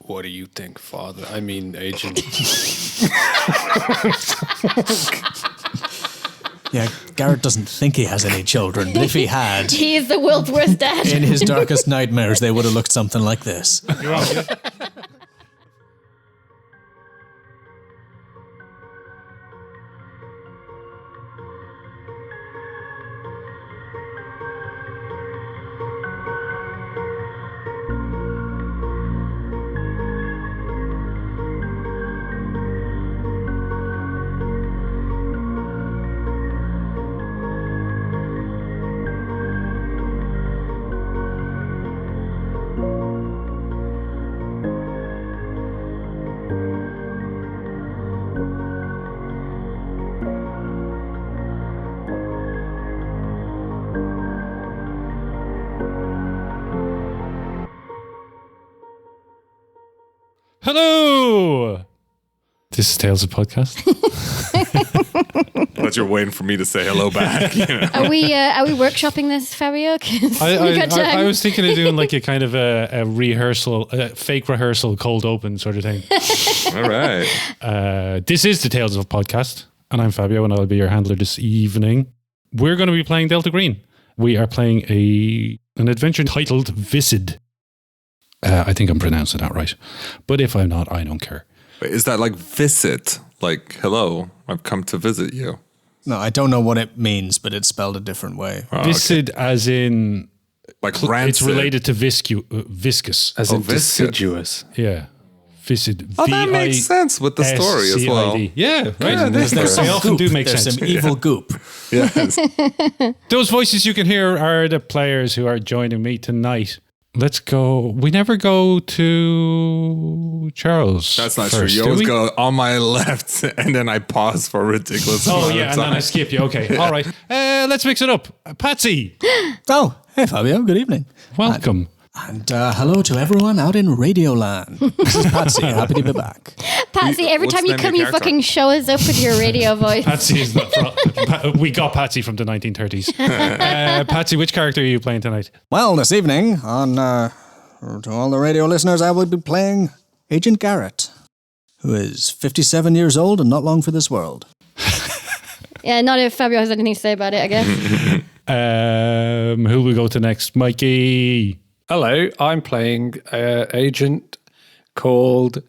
What do you think, Father? I mean, Agent. Yeah, Garrett doesn't think he has any children, but if he had... He is the world's worst dad. In his darkest nightmares, they would have looked something like this. You're wrong. Hello! This is Tales of Podcast. But you're waiting for me to say hello back. You know? Are we workshopping this, Fabio? 'Cause we've got time. I was thinking of doing like a kind of a rehearsal, a fake rehearsal, cold open sort of thing. All right. This is the Tales of Podcast, and I'm Fabio, and I'll be your handler this evening. We're going to be playing Delta Green. We are playing an adventure titled Viscid. I think I'm pronouncing that right. But if I'm not, I don't care. Wait, is that like visit? Like, hello, I've come to visit you. No, I don't know what it means, but it's spelled a different way. Oh, Viscid as in... Like It's rancid. related to viscous. As in viscous. deciduous. Yeah. Viscid. Oh, that makes sense with the story as well. Yeah, right. Yeah, They often do make There's sense. some evil goop. Yes. Those voices you can hear are the players who are joining me tonight. Let's go. We never go to Charles. That's not first, true. You do always we? go on my left, and then I pause for a ridiculous Oh, amount yeah, of and then time. I skip you. Okay, all right. Let's mix it up. Patsy, Oh, hey Fabio, good evening. welcome. And hello to everyone out in Radioland. This is Patsy, happy to be back. Patsy, every What's time the you name come, of you your character? fucking show us up with your radio voice. Patsy is not we got Patsy from the 1930s. Patsy, which character are you playing tonight? Well, this evening, to all the radio listeners, I will be playing Agent Garrett, who is 57 years old and not long for this world. Yeah, not if Fabio has anything to say about it, I guess. Who will we go to next? Mikey. Hello, I'm playing agent called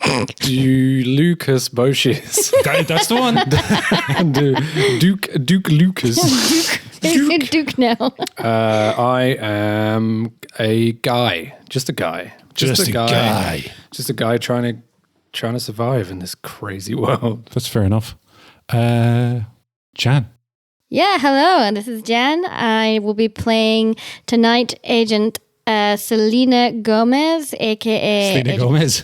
Lucas Boschis. That's the one. Duke Lucas. Duke now. I am a guy. Just a guy. Just a guy. Just a guy trying to survive in this crazy world. That's fair enough. Jan. Yeah, hello, and this is Jan. I will be playing tonight Agent Selena Gomez, a.k.a. Selena Gomez.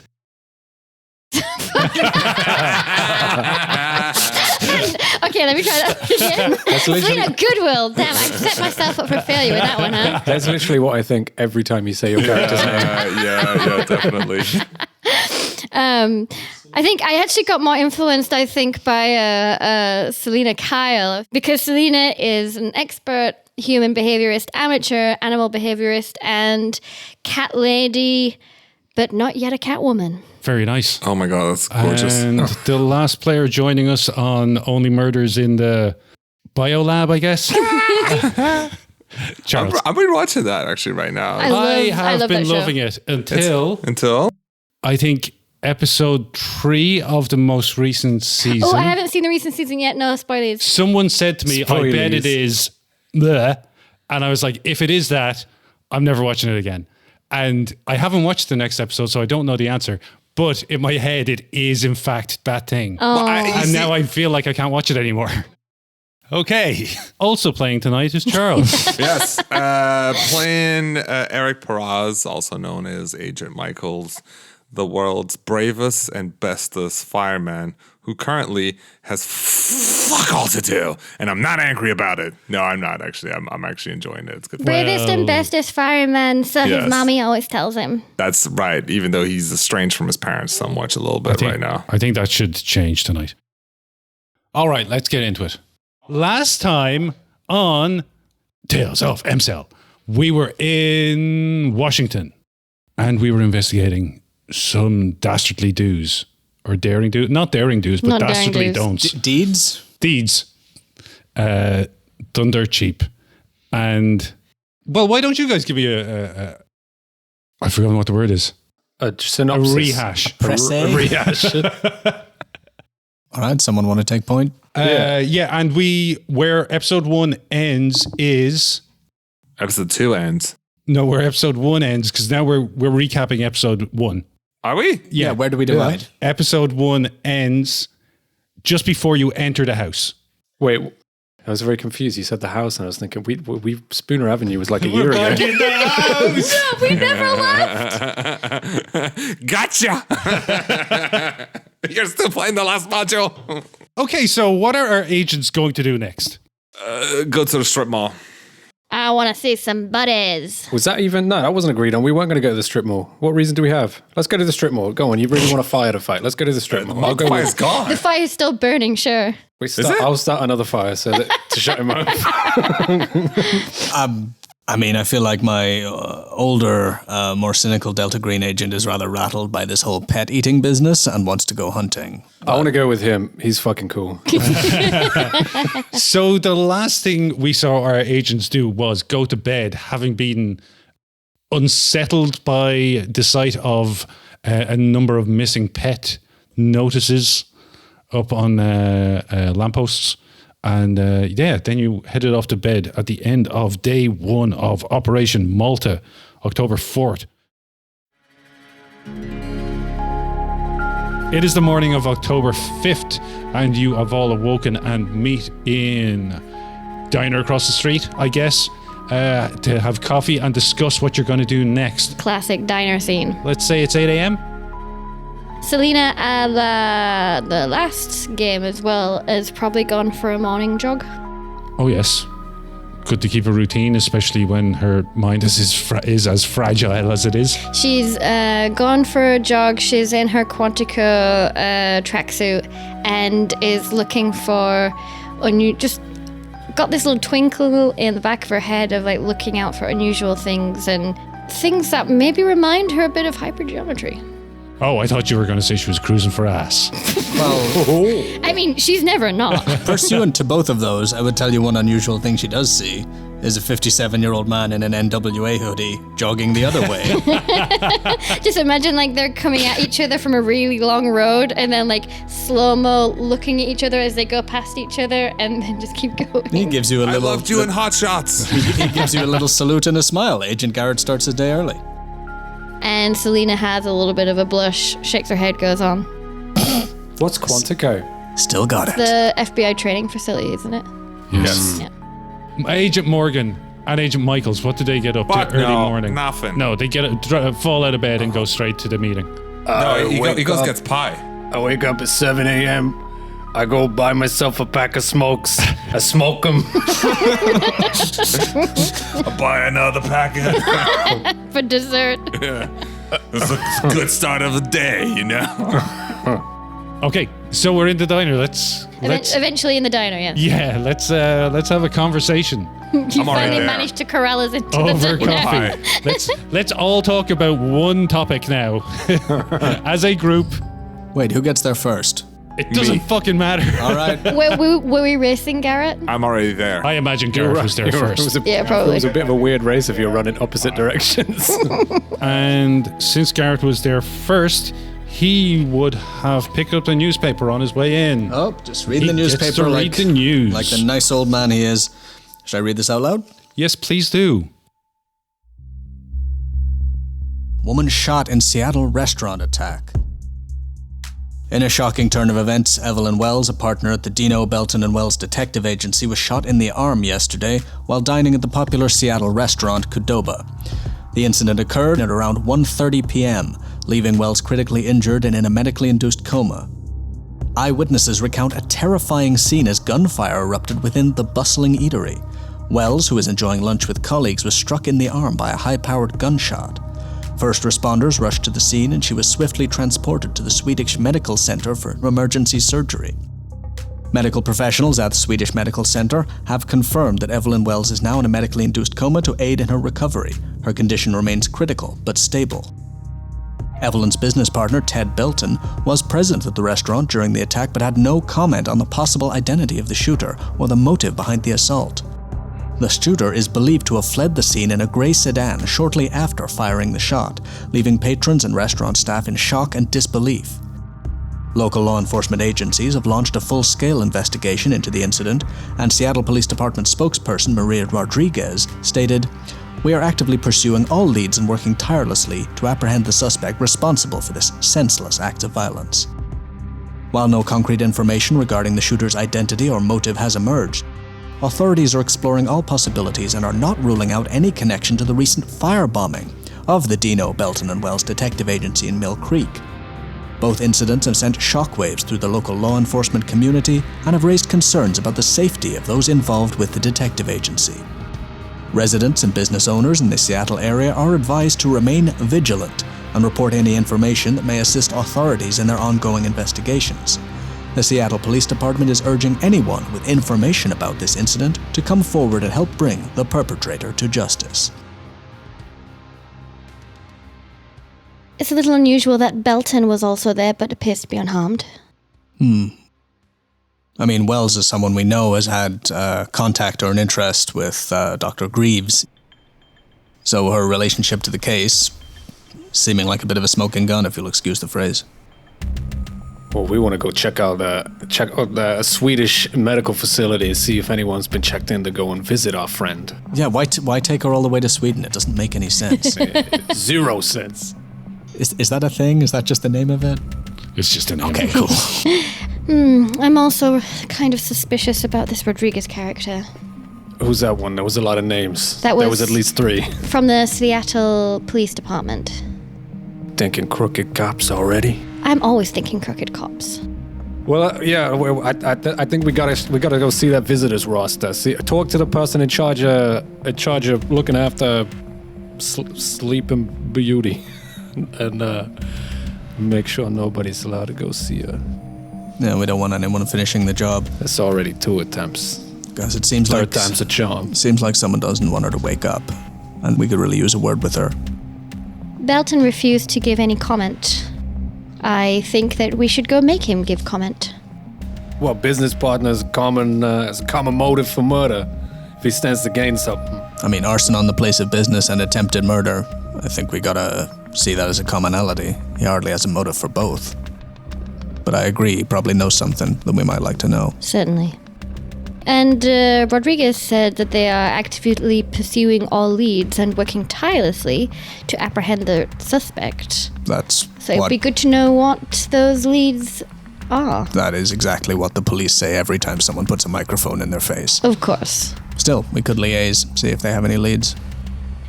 Okay, let me try that again. Selena Goodwill. Damn, I set myself up for failure with that one, huh? That's literally what I think every time you say your character's name. yeah, definitely. I think I actually got more influenced, by Selena Kyle, because Selena is an expert human behaviorist, amateur animal behaviorist, and cat lady, but not yet a cat woman. Very nice. Oh my God, that's gorgeous. And the last player joining us on Only Murders in the Biolab, I guess. Charles. I've been watching that actually right now. I have love been that show. loving it until I think episode 3 of the most recent season. Oh, I haven't seen the recent season yet. No, spoilers. Someone said to me, I bet it is bleh. And I was like, if it is that, I'm never watching it again. And I haven't watched the next episode, so I don't know the answer. But in my head, it is in fact that thing. Oh. And now I feel like I can't watch it anymore. Okay. Also playing tonight is Charles. Yes. Playing Eric Peraz, also known as Agent Michaels, the world's bravest and bestest fireman, who currently has fuck all to do, and I'm not angry about it. No, I'm not actually. I'm actually enjoying it. It's good. Bravest and bestest fireman, so Yes. his mommy always tells him. That's right. Even though he's estranged from his parents somewhat, a little bit right now. I think that should change tonight. All right, let's get into it. Last time on Tales of MCell, we were in Washington and we were investigating some dastardly do's. Or daring do, not daring do's, but Not daring dastardly do's. don'ts. Deeds? Deeds. Done dirt cheap. And, well, why don't you guys give me a I forgot what the word is. A synopsis. A rehash. A rehash. All right, someone want to take point? Yeah, and where episode 1 ends is... Episode 2 ends. No, where episode 1 ends, because now we're recapping episode 1. Are we? Yeah, where do we divide? Episode 1 ends just before you enter the house. Wait, I was very confused. You said the house, and I was thinking, we Spooner Avenue was like a year ago. in the house! We never left. Gotcha! You're still playing the last module. Okay, so what are our agents going to do next? Go to the strip mall. I want to see some buddies. Was that even? No, that wasn't agreed on. We weren't going to go to the strip mall. What reason do we have? Let's go to the strip mall. Go on. You really want a fire to fight? Let's go to the strip mall. I'll go. Fire's gone. The fire's still burning, sure. I'll start another fire to shut him up. I mean, I feel like my older, more cynical Delta Green agent is rather rattled by this whole pet eating business and wants to go hunting. I want to go with him. He's fucking cool. So the last thing we saw our agents do was go to bed, having been unsettled by the sight of a number of missing pet notices up on lampposts. And then you headed off to bed at the end of day 1 of Operation Malta, October 4th. It is the morning of October 5th, and you have all awoken and meet in diner across the street, I guess, to have coffee and discuss what you're going to do next. Classic diner scene. Let's say it's 8 a.m. Selena, the last game as well, has probably gone for a morning jog. Oh, yes. Good to keep a routine, especially when her mind is as fragile as it is. She's gone for a jog. She's in her Quantico tracksuit and is looking for just got this little twinkle in the back of her head of like looking out for unusual things and things that maybe remind her a bit of hypergeometry. Oh, I thought you were going to say she was cruising for ass. Well, I mean, she's never not. pursuant to both of those, I would tell you one unusual thing she does see is a 57-year-old man in an NWA hoodie jogging the other way. Just imagine like they're coming at each other from a really long road and then like slow-mo looking at each other as they go past each other and then just keep going. He gives you a I little... loved you in Hot Shots. He gives you a little salute and a smile. Agent Garrett starts his day early. And Selena has a little bit of a blush, shakes her head, goes on. What's Quantico? Still got it. The FBI training facility, isn't it? Yes. Yeah. Agent Morgan and Agent Michaels, what did they get up Fuck to early no, morning? nothing. No, they fall out of bed and go straight to the meeting. No, he goes gets pie. I wake up at 7 a.m. I go buy myself a pack of smokes. I smoke them. I'll buy another packet. For dessert. It's a good start of the day, you know? Okay, so we're in the diner. Let's Eventually in the diner, yeah. yeah, let's have a conversation You I'm already finally there. managed to corral us into over the diner. coffee. let's all talk about one topic now, as a group. Wait, who gets there first? It doesn't fucking matter. All right. Were we racing, Garrett? I'm already there. I imagine Gareth was there It first. was Yeah, It probably. was a bit of a weird race if you're running opposite directions. And since Gareth was there first, he would have picked up the newspaper on his way in. Oh, just reading the He gets newspaper to read the news. like the nice old man he is. Should I read this out loud? Yes, please do. Woman shot in Seattle restaurant attack. In a shocking turn of events, Evelyn Wells, a partner at the Dino, Belton & Wells Detective Agency, was shot in the arm yesterday while dining at the popular Seattle restaurant Qdoba. The incident occurred at around 1:30 p.m., leaving Wells critically injured and in a medically induced coma. Eyewitnesses recount a terrifying scene as gunfire erupted within the bustling eatery. Wells, who was enjoying lunch with colleagues, was struck in the arm by a high-powered gunshot. First responders rushed to the scene and she was swiftly transported to the Swedish Medical Center for emergency surgery. Medical professionals at the Swedish Medical Center have confirmed that Evelyn Wells is now in a medically induced coma to aid in her recovery. Her condition remains critical but stable. Evelyn's business partner, Ted Belton, was present at the restaurant during the attack but had no comment on the possible identity of the shooter or the motive behind the assault. The shooter is believed to have fled the scene in a grey sedan shortly after firing the shot, leaving patrons and restaurant staff in shock and disbelief. Local law enforcement agencies have launched a full-scale investigation into the incident, and Seattle Police Department spokesperson Maria Rodriguez stated, "We are actively pursuing all leads and working tirelessly to apprehend the suspect responsible for this senseless act of violence." While no concrete information regarding the shooter's identity or motive has emerged, authorities are exploring all possibilities and are not ruling out any connection to the recent firebombing of the Dino, Belton and Wells Detective Agency in Mill Creek. Both incidents have sent shockwaves through the local law enforcement community and have raised concerns about the safety of those involved with the detective agency. Residents and business owners in the Seattle area are advised to remain vigilant and report any information that may assist authorities in their ongoing investigations. The Seattle Police Department is urging anyone with information about this incident to come forward and help bring the perpetrator to justice. It's a little unusual that Belton was also there but appears to be unharmed. I mean, Wells is someone we know has had contact or an interest with Dr. Grieves. So her relationship to the case, seeming like a bit of a smoking gun, if you'll excuse the phrase. Well, we want to go check out the Swedish medical facility and see if anyone's been checked in to go and visit our friend. Yeah, why take her all the way to Sweden? It doesn't make any sense. 0 sense. Is that a thing? Is that just the name of it? It's just a name. Okay, cool. I'm also kind of suspicious about this Rodriguez character. Who's that one? There was a lot of names. There was at least 3. From the Seattle Police Department. Thinking crooked cops already? I'm always thinking crooked cops. Well, yeah, I think we gotta go see that visitors roster. Talk to the person in charge of looking after Sleeping Beauty, and make sure nobody's allowed to go see her. Yeah, we don't want anyone finishing the job. It's already 2 attempts. Because it seems Third time's a charm. Seems like someone doesn't want her to wake up, and we could really use a word with her. Belton refused to give any comment. I think that we should go make him give comment. Well, business partners has a common motive for murder. If he stands to gain something. I mean, arson on the place of business and attempted murder. I think we gotta see that as a commonality. He hardly has a motive for both. But I agree, he probably knows something that we might like to know. Certainly. And Rodriguez said that they are actively pursuing all leads and working tirelessly to apprehend the suspect. So it'd be good to know what those leads are. That is exactly what the police say every time someone puts a microphone in their face. Of course. Still, we could liaise, see if they have any leads.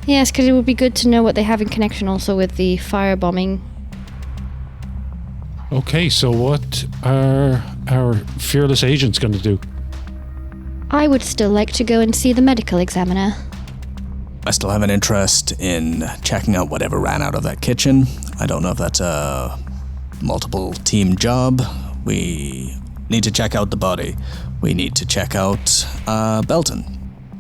Yes, because it would be good to know what they have in connection also with the firebombing. Okay, so what are our fearless agents going to do? I would still like to go and see the medical examiner. I still have an interest in checking out whatever ran out of that kitchen. I don't know if that's a multiple team job. We need to check out the body. We need to check out Belton.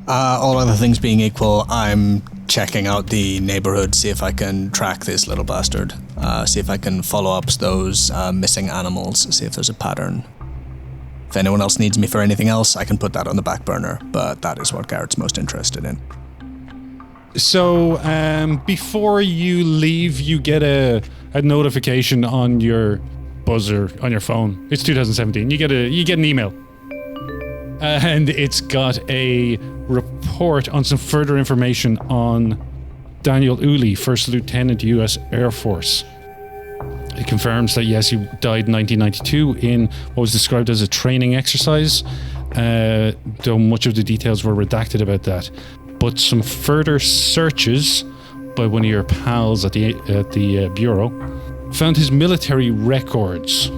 All other things being equal, I'm checking out the neighborhood, see if I can track this little bastard. See if I can follow up those missing animals, see if there's a pattern. If anyone else needs me for anything else, I can put that on the back burner, but that is what Garrett's most interested in. So, before you leave, you get a notification on your buzzer on your phone. It's 2017. You get an email, and it's got a report on some further information on Daniel Uli, First Lieutenant, U.S. Air Force. It confirms that yes, he died in 1992 in what was described as a training exercise, though much of the details were redacted about that. But some further searches by one of your pals at the bureau found his military records,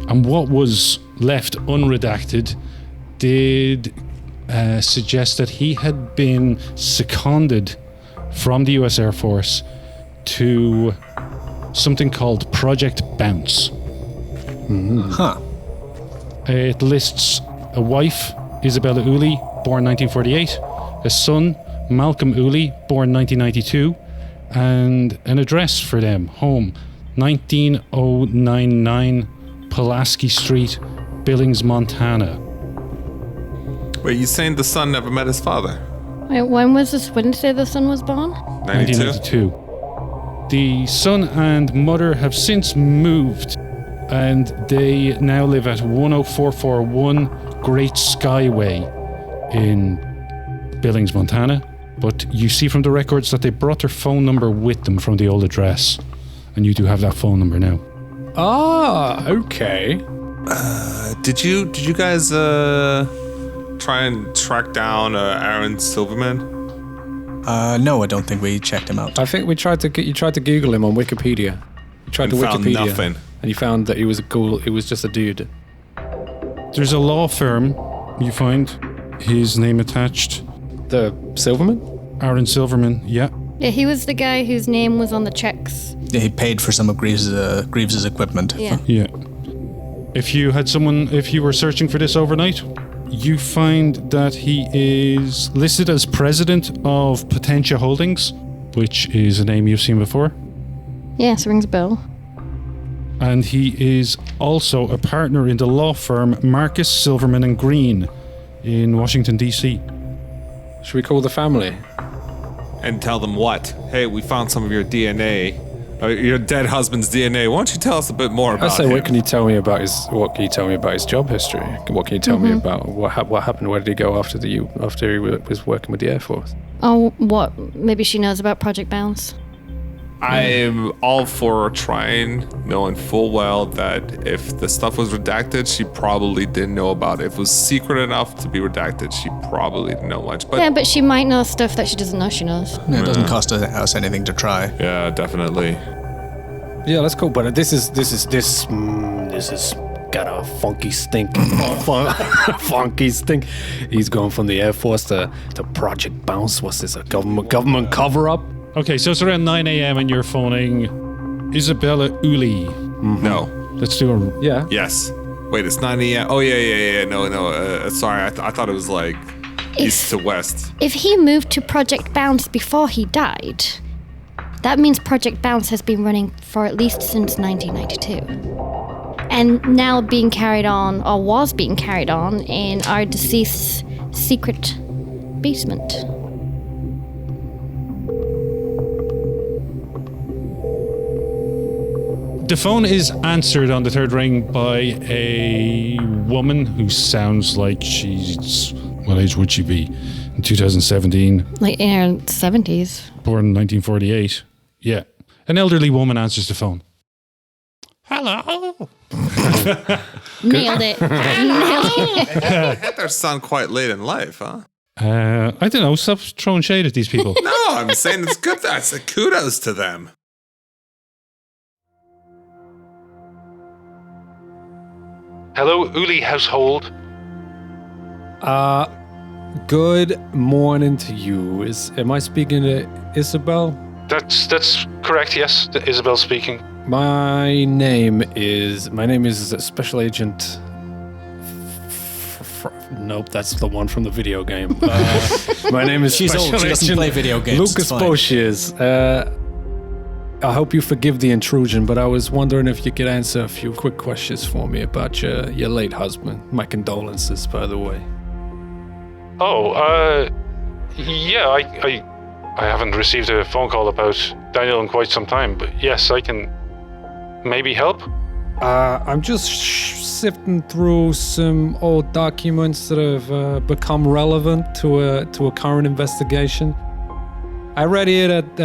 and what was left unredacted did suggest that he had been seconded from the US Air Force to something called Project Bounce. Huh. It lists a wife, Isabella Uli, born 1948, a son, Malcolm Uli, born 1992, and an address for them, home, 19099 Pulaski Street, Billings, Montana. Wait, you saying the son never met his father? Wait, when was this? When did you say the son was born? 92? 1992. The son and mother have since moved, and they now live at 10441 Great Skyway in Billings, Montana. But you see from the records that they brought their phone number with them from the old address, and you do have that phone number now. Ah, okay. Did you guys try and track down Aaron Silverman? No, I don't think we checked him out. I think you tried to Google him on Wikipedia. You tried to found Wikipedia, nothing. and you found that he was just a dude. There's a law firm, you find his name attached. The Silverman? Aaron Silverman, yeah. Yeah, he was the guy whose name was on the checks. He paid for some of Greaves' equipment. Yeah. Yeah. If you were searching for this overnight, you find that he is listed as president of Potentia Holdings, which is a name you've seen before. Yes, rings a bell. And he is also a partner in the law firm Marcus, Silverman and Green in Washington, D.C. Should we call the family? And tell them what? Hey, we found some of your DNA. Your dead husband's DNA. Why don't you tell us a bit more about I say, him? what can you tell me about his job history? What can you tell me about what happened? Where did he go after he was working with the Air Force? Oh, what? Maybe she knows about Project Bounce. I'm all for trying, knowing full well that if the stuff was redacted, she probably didn't know about it. If it was secret enough to be redacted, she probably didn't know much. But Yeah, but she might know stuff that she doesn't know she knows. It doesn't cost us anything to try. yeah, definitely. Yeah, let's go. But this is got a funky stink. Funky stink. He's going from the Air Force to Project Bounce. What's this? A government cover up? Okay, so it's around 9 a.m. and you're phoning Isabella Uli. No. Let's do a... Yeah. Yes. Wait, it's 9 a.m. Oh, yeah. No. Sorry, I thought it was like east to west. If he moved to Project Bounce before he died, that means Project Bounce has been running for at least since 1992. And now being carried on, or was being carried on, in our deceased's secret basement. The phone is answered on the third ring by a woman who sounds like she's... What age would she be? In 2017. Like in her 70s. Born in 1948. Yeah. An elderly woman answers the phone. Hello. Nailed it. Heather sound quite late in life, huh? I don't know. Stop throwing shade at these people. No, I'm saying it's good. That's a kudos to them. Hello, Uli household. Good morning to you. Am I speaking to Isabel? That's correct, yes. Isabel speaking. My name is Special Agent. Nope, that's the one from the video game. My name is She's Special old. She doesn't Agent play video games. Lucas It's fine. Boschiers. I hope you forgive the intrusion, but I was wondering if you could answer a few quick questions for me about your late husband. My condolences, by the way. Yeah, I haven't received a phone call about Daniel in quite some time, but yes, I can maybe help. I'm just sifting through some old documents that have become relevant to a current investigation. I read here that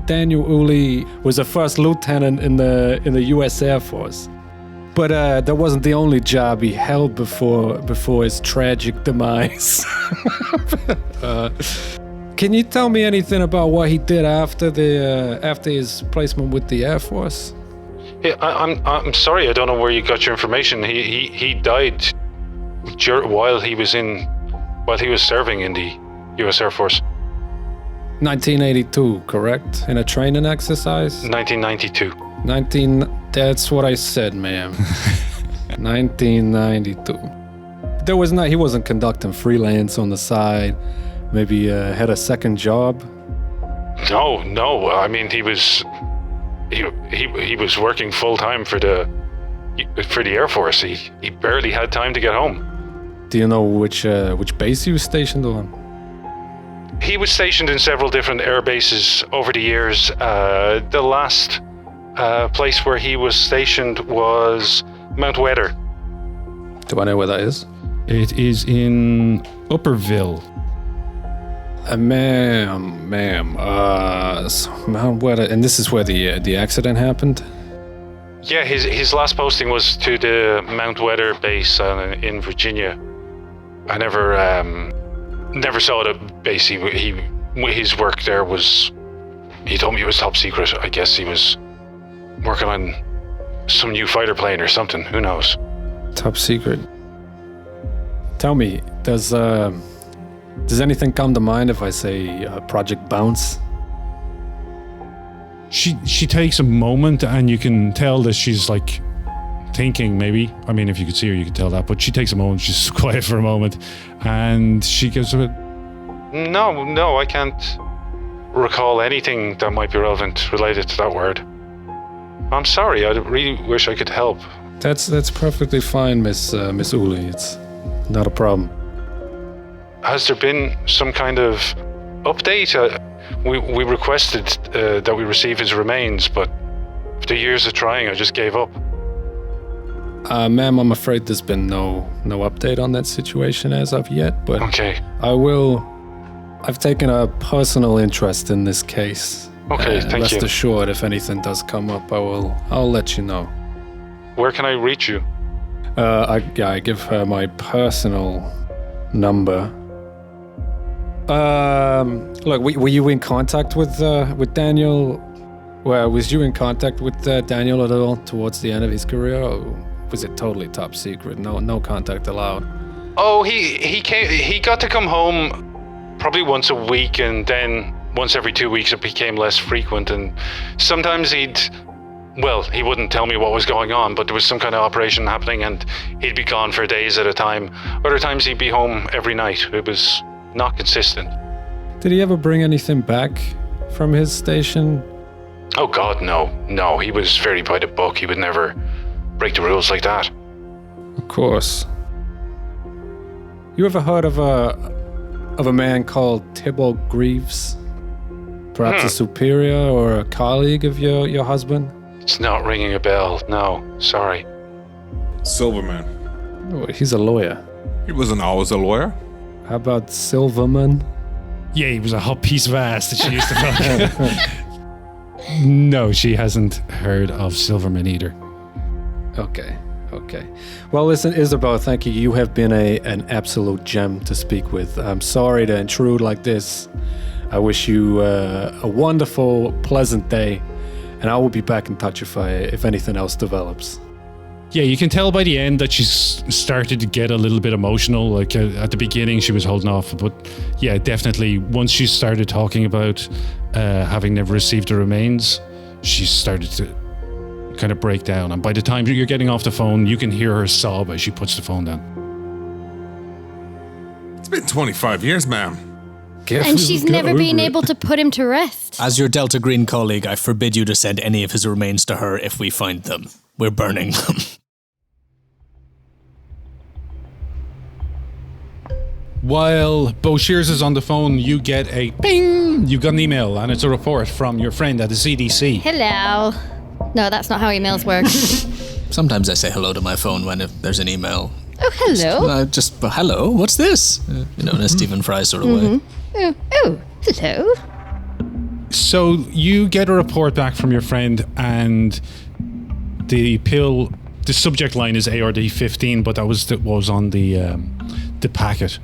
Daniel Uli was a first lieutenant in the U.S. Air Force, but that wasn't the only job he held before his tragic demise. Can you tell me anything about what he did after his placement with the Air Force? Yeah, I'm sorry, I don't know where you got your information. He died while he was serving in the U.S. Air Force. 1982, correct? In a training exercise? 1992. That's what I said, ma'am. 1992. He wasn't conducting freelance on the side. Maybe had a second job. No. I mean, he was he was working full time for the Air Force. He barely had time to get home. Do you know which base he was stationed on? He was stationed in several different air bases over the years. The last place where he was stationed was Mount Weather. Do I know where that is? It is in Upperville. Ma'am. Mount Weather, and this is where the accident happened? Yeah, his last posting was to the Mount Weather base in Virginia. I never saw the base. His work there was, he told me it was top secret. I guess he was working on some new fighter plane or something. Who knows? Top secret. Tell me, does anything come to mind if I say Project Bounce? She takes a moment, and you can tell that she's like thinking, maybe. I mean, if you could see her, you could tell that. But she takes a moment. She's quiet for a moment, and she goes, "No, I can't recall anything that might be relevant related to that word. I'm sorry. I really wish I could help." That's perfectly fine, Miss Uli. It's not a problem. Has there been some kind of update? We requested that we receive his remains, but after years of trying, I just gave up. Ma'am, I'm afraid there's been no update on that situation as of yet, but Okay. I've taken a personal interest in this case. Okay, thank rest you. Rest assured, if anything does come up, I'll let you know. Where can I reach you? I give her my personal number. Look, were you in contact with Daniel? Well, was you in contact with Daniel at all towards the end of his career, or was it totally top secret? No contact allowed. Oh, he got to come home probably once a week, and then once every 2 weeks it became less frequent, and sometimes he wouldn't tell me what was going on, but there was some kind of operation happening and he'd be gone for days at a time. Other times he'd be home every night. It was not consistent. Did he ever bring anything back from his station? Oh God, no. No, he was very by the book. He would never break the rules like that. Of course. You ever heard of a man called Tibalt Grieves? Perhaps a superior or a colleague of your husband? It's not ringing a bell. No, sorry. Silverman. Oh, he's a lawyer. He wasn't always a lawyer. How about Silverman? Yeah, he was a hot piece of ass that she used to fuck. No, she hasn't heard of Silverman either. Okay. Well, listen, Isabel, thank you. You have been an absolute gem to speak with. I'm sorry to intrude like this. I wish you a wonderful, pleasant day, and I will be back in touch if anything else develops. Yeah, you can tell by the end that she's started to get a little bit emotional. Like at the beginning, she was holding off, but yeah, definitely once she started talking about having never received the remains, she started to kind of break down. And by the time you're getting off the phone, you can hear her sob as she puts the phone down. It's been 25 years, ma'am. And she's never been able to put him to rest. As your Delta Green colleague, I forbid you to send any of his remains to her if we find them. We're burning them. While Bo Shears is on the phone, you get a ping! You got an email, and it's a report from your friend at the CDC. Hello. No, that's not how emails work. Sometimes I say hello to my phone when there's an email. Oh, hello. Hello, what's this? In a Stephen Fry sort of way. Oh, hello. So you get a report back from your friend, and the subject line is ARD15, but that was what was on the packet.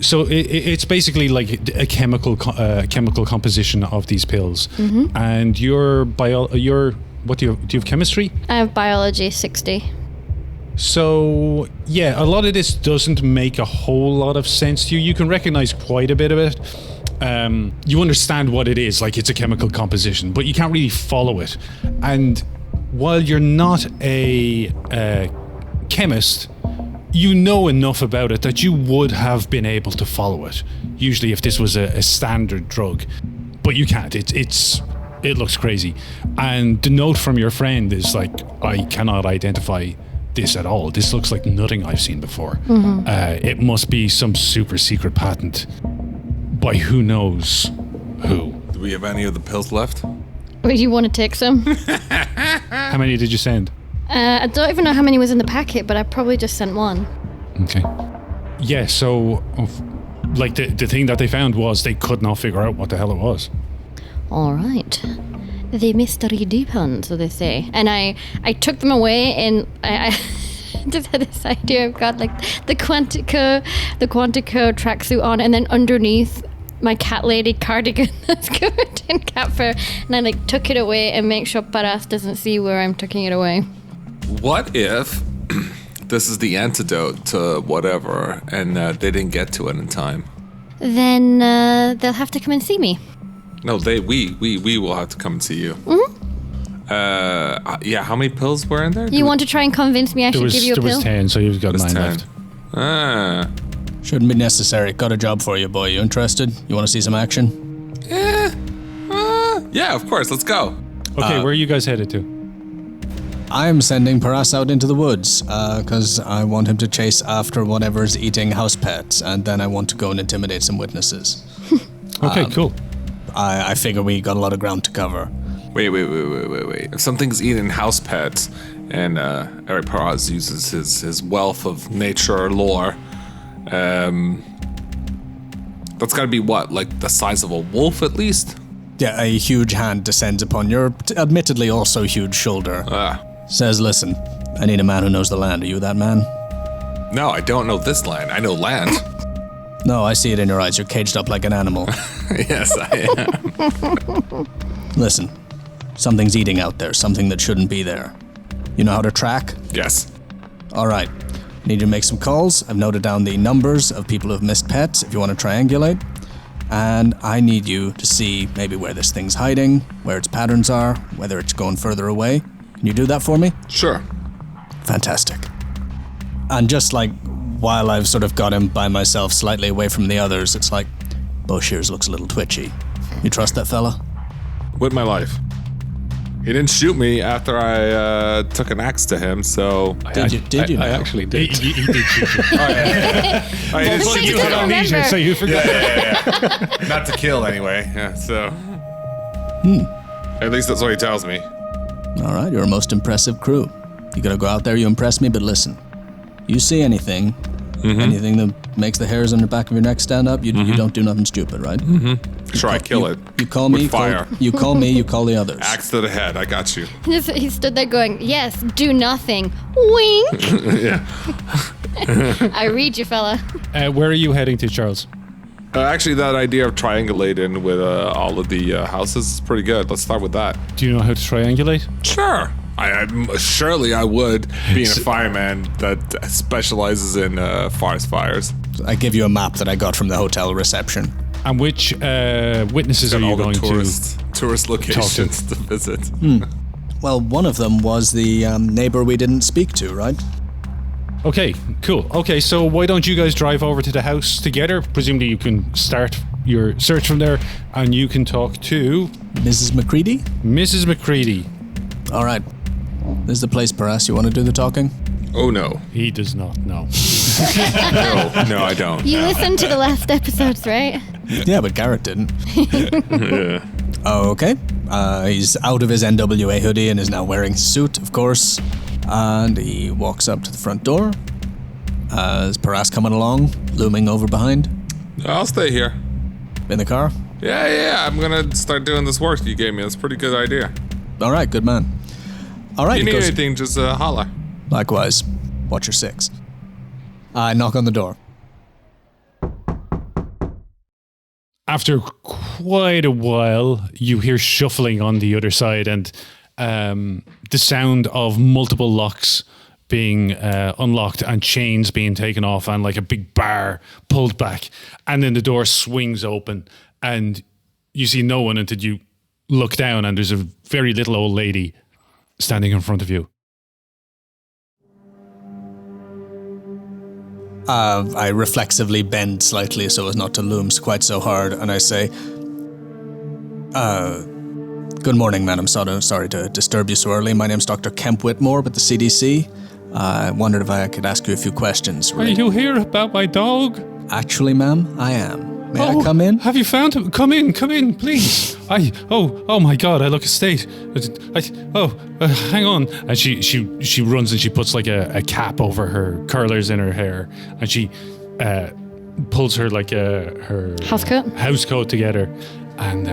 So it's basically like a chemical composition of these pills. Mm-hmm. And what do you have chemistry? I have biology 60. So yeah, a lot of this doesn't make a whole lot of sense to you. You can recognize quite a bit of it. You understand what it is, like it's a chemical composition, but you can't really follow it. And while you're not a chemist, you know enough about it that you would have been able to follow it. Usually if this was a standard drug, but you can't. It's It looks crazy. And the note from your friend is like, I cannot identify this at all. This looks like nothing I've seen before. It must be some super secret patent by who knows who. Do we have any of the pills left? Would you want to take some? How many did you send? I don't even know how many was in the packet, but I probably just sent one. Okay. Yeah, so, like, the thing that they found was they could not figure out what the hell it was. All right. The mystery deepens, so they say. And I took them away, and I just had this idea. I've got, like, the Quantico tracksuit on, and then underneath my cat lady cardigan that's covered in cat fur. And I, like, took it away and make sure Paras doesn't see where I'm tucking it away. What if this is the antidote to whatever, and they didn't get to it in time? Then they'll have to come and see me. No, we will have to come and see you. Yeah, how many pills were in there? You want to try and convince me I should give you a there pill? was 10, so you've got There's 9 10. left. Ah. Shouldn't be necessary. Got a job for you, boy. You interested? You want to see some action? Yeah, of course. Let's go. Okay, where are you guys headed to? I'm sending Paras out into the woods, because I want him to chase after whatever's eating house pets, and then I want to go and intimidate some witnesses. Okay, cool. I figure we got a lot of ground to cover. Wait. If something's eating house pets, and Eric Paraz uses his wealth of nature lore, that's got to be what, like the size of a wolf at least? Yeah, a huge hand descends upon your, admittedly also huge shoulder. Says, listen, I need a man who knows the land. Are you that man? No, I don't know this land. I know land. No, I see it in your eyes. You're caged up like an animal. Yes, I am. Listen, something's eating out there, something that shouldn't be there. You know how to track? Yes. All right. Need you to make some calls. I've noted down the numbers of people who've missed pets if you want to triangulate. And I need you to see maybe where this thing's hiding, where its patterns are, whether it's going further away. Can you do that for me? Sure. Fantastic. And just like while I've sort of got him by myself slightly away from the others, it's like, Boshears looks a little twitchy. You trust that fella? With my life. He didn't shoot me after I took an axe to him, so... Did you? I now? actually He did. did shoot you. Oh, he didn't Well, shoot you me. had amnesia, so you forgot. Yeah. Not to kill, anyway. Yeah, so... At least that's what he tells me. All right, you're a most impressive crew. You gotta go out there, you impress me, but listen. You see anything, anything that makes the hairs on the back of your neck stand up, you don't do nothing stupid, right? Sure, I kill it. You call me, With fire. you call me, you call the others. Axe to the head. I got you. He stood there going, yes, do nothing. Wink. Yeah. I read you, fella. Where are you heading to, Charles? Actually, that idea of triangulating with all of the houses is pretty good. Let's start with that. Do you know how to triangulate? Sure. Surely I would, being a fireman that specializes in forest fires. I give you a map that I got from the hotel reception. And which witnesses are And you all the going tourist locations to visit. Well, one of them was the neighbor we didn't speak to, right? Okay, cool. Okay, so why don't you guys drive over to the house together? Presumably you can start your search from there, and you can talk to Mrs. McCready? Mrs. McCready. All right. This is the place, Paras. You want to do the talking? Oh, no. He does not know. No, I don't. You listened to the last episodes, right? Yeah, but Garrett didn't. Okay. He's out of his NWA hoodie and is now wearing his suit, of course. And he walks up to the front door. Is Paras coming along, looming over behind? I'll stay here. In the car? Yeah, I'm gonna start doing this work you gave me. That's a pretty good idea. All right, good man. All right, If you he need goes- anything, just holla. Likewise. Watch your six. I knock on the door. After quite a while, you hear shuffling on the other side and the sound of multiple locks being unlocked and chains being taken off and like a big bar pulled back. And then the door swings open and you see no one until you look down and there's a very little old lady standing in front of you. I reflexively bend slightly so as not to loom quite so hard, and I say, Good morning, madam. Sorry to disturb you so early. My name's Dr. Kemp Whitmore with the CDC. I wondered if I could ask you a few questions. Are you here about my dog? Actually, ma'am, I am. May I come in? Have you found him? Come in, please. Oh my God, I look a state. Hang on. And she runs and she puts like a cap over her curlers in her hair, and she pulls her like her housecoat together. And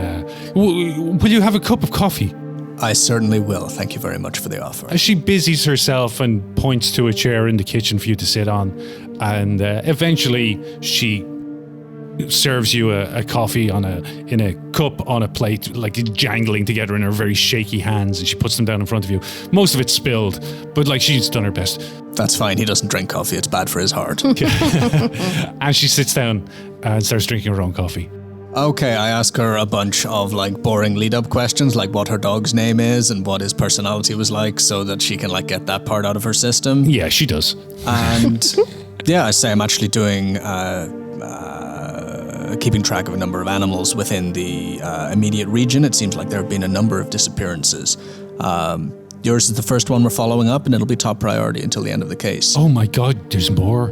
will you have a cup of coffee? I certainly will. Thank you very much for the offer. As she busies herself and points to a chair in the kitchen for you to sit on, and eventually she serves you a coffee in a cup on a plate, like jangling together in her very shaky hands, and she puts them down in front of you. Most of it's spilled, but like she's done her best. That's fine. He doesn't drink coffee. It's bad for his heart. And she sits down and starts drinking her own coffee. Okay, I ask her a bunch of like boring lead-up questions, like what her dog's name is and what his personality was like, so that she can like get that part out of her system. Yeah, she does. And yeah, I say I'm actually doing keeping track of a number of animals within the immediate region. It seems like there have been a number of disappearances. Yours is the first one we're following up, and it'll be top priority until the end of the case. Oh my God, there's more.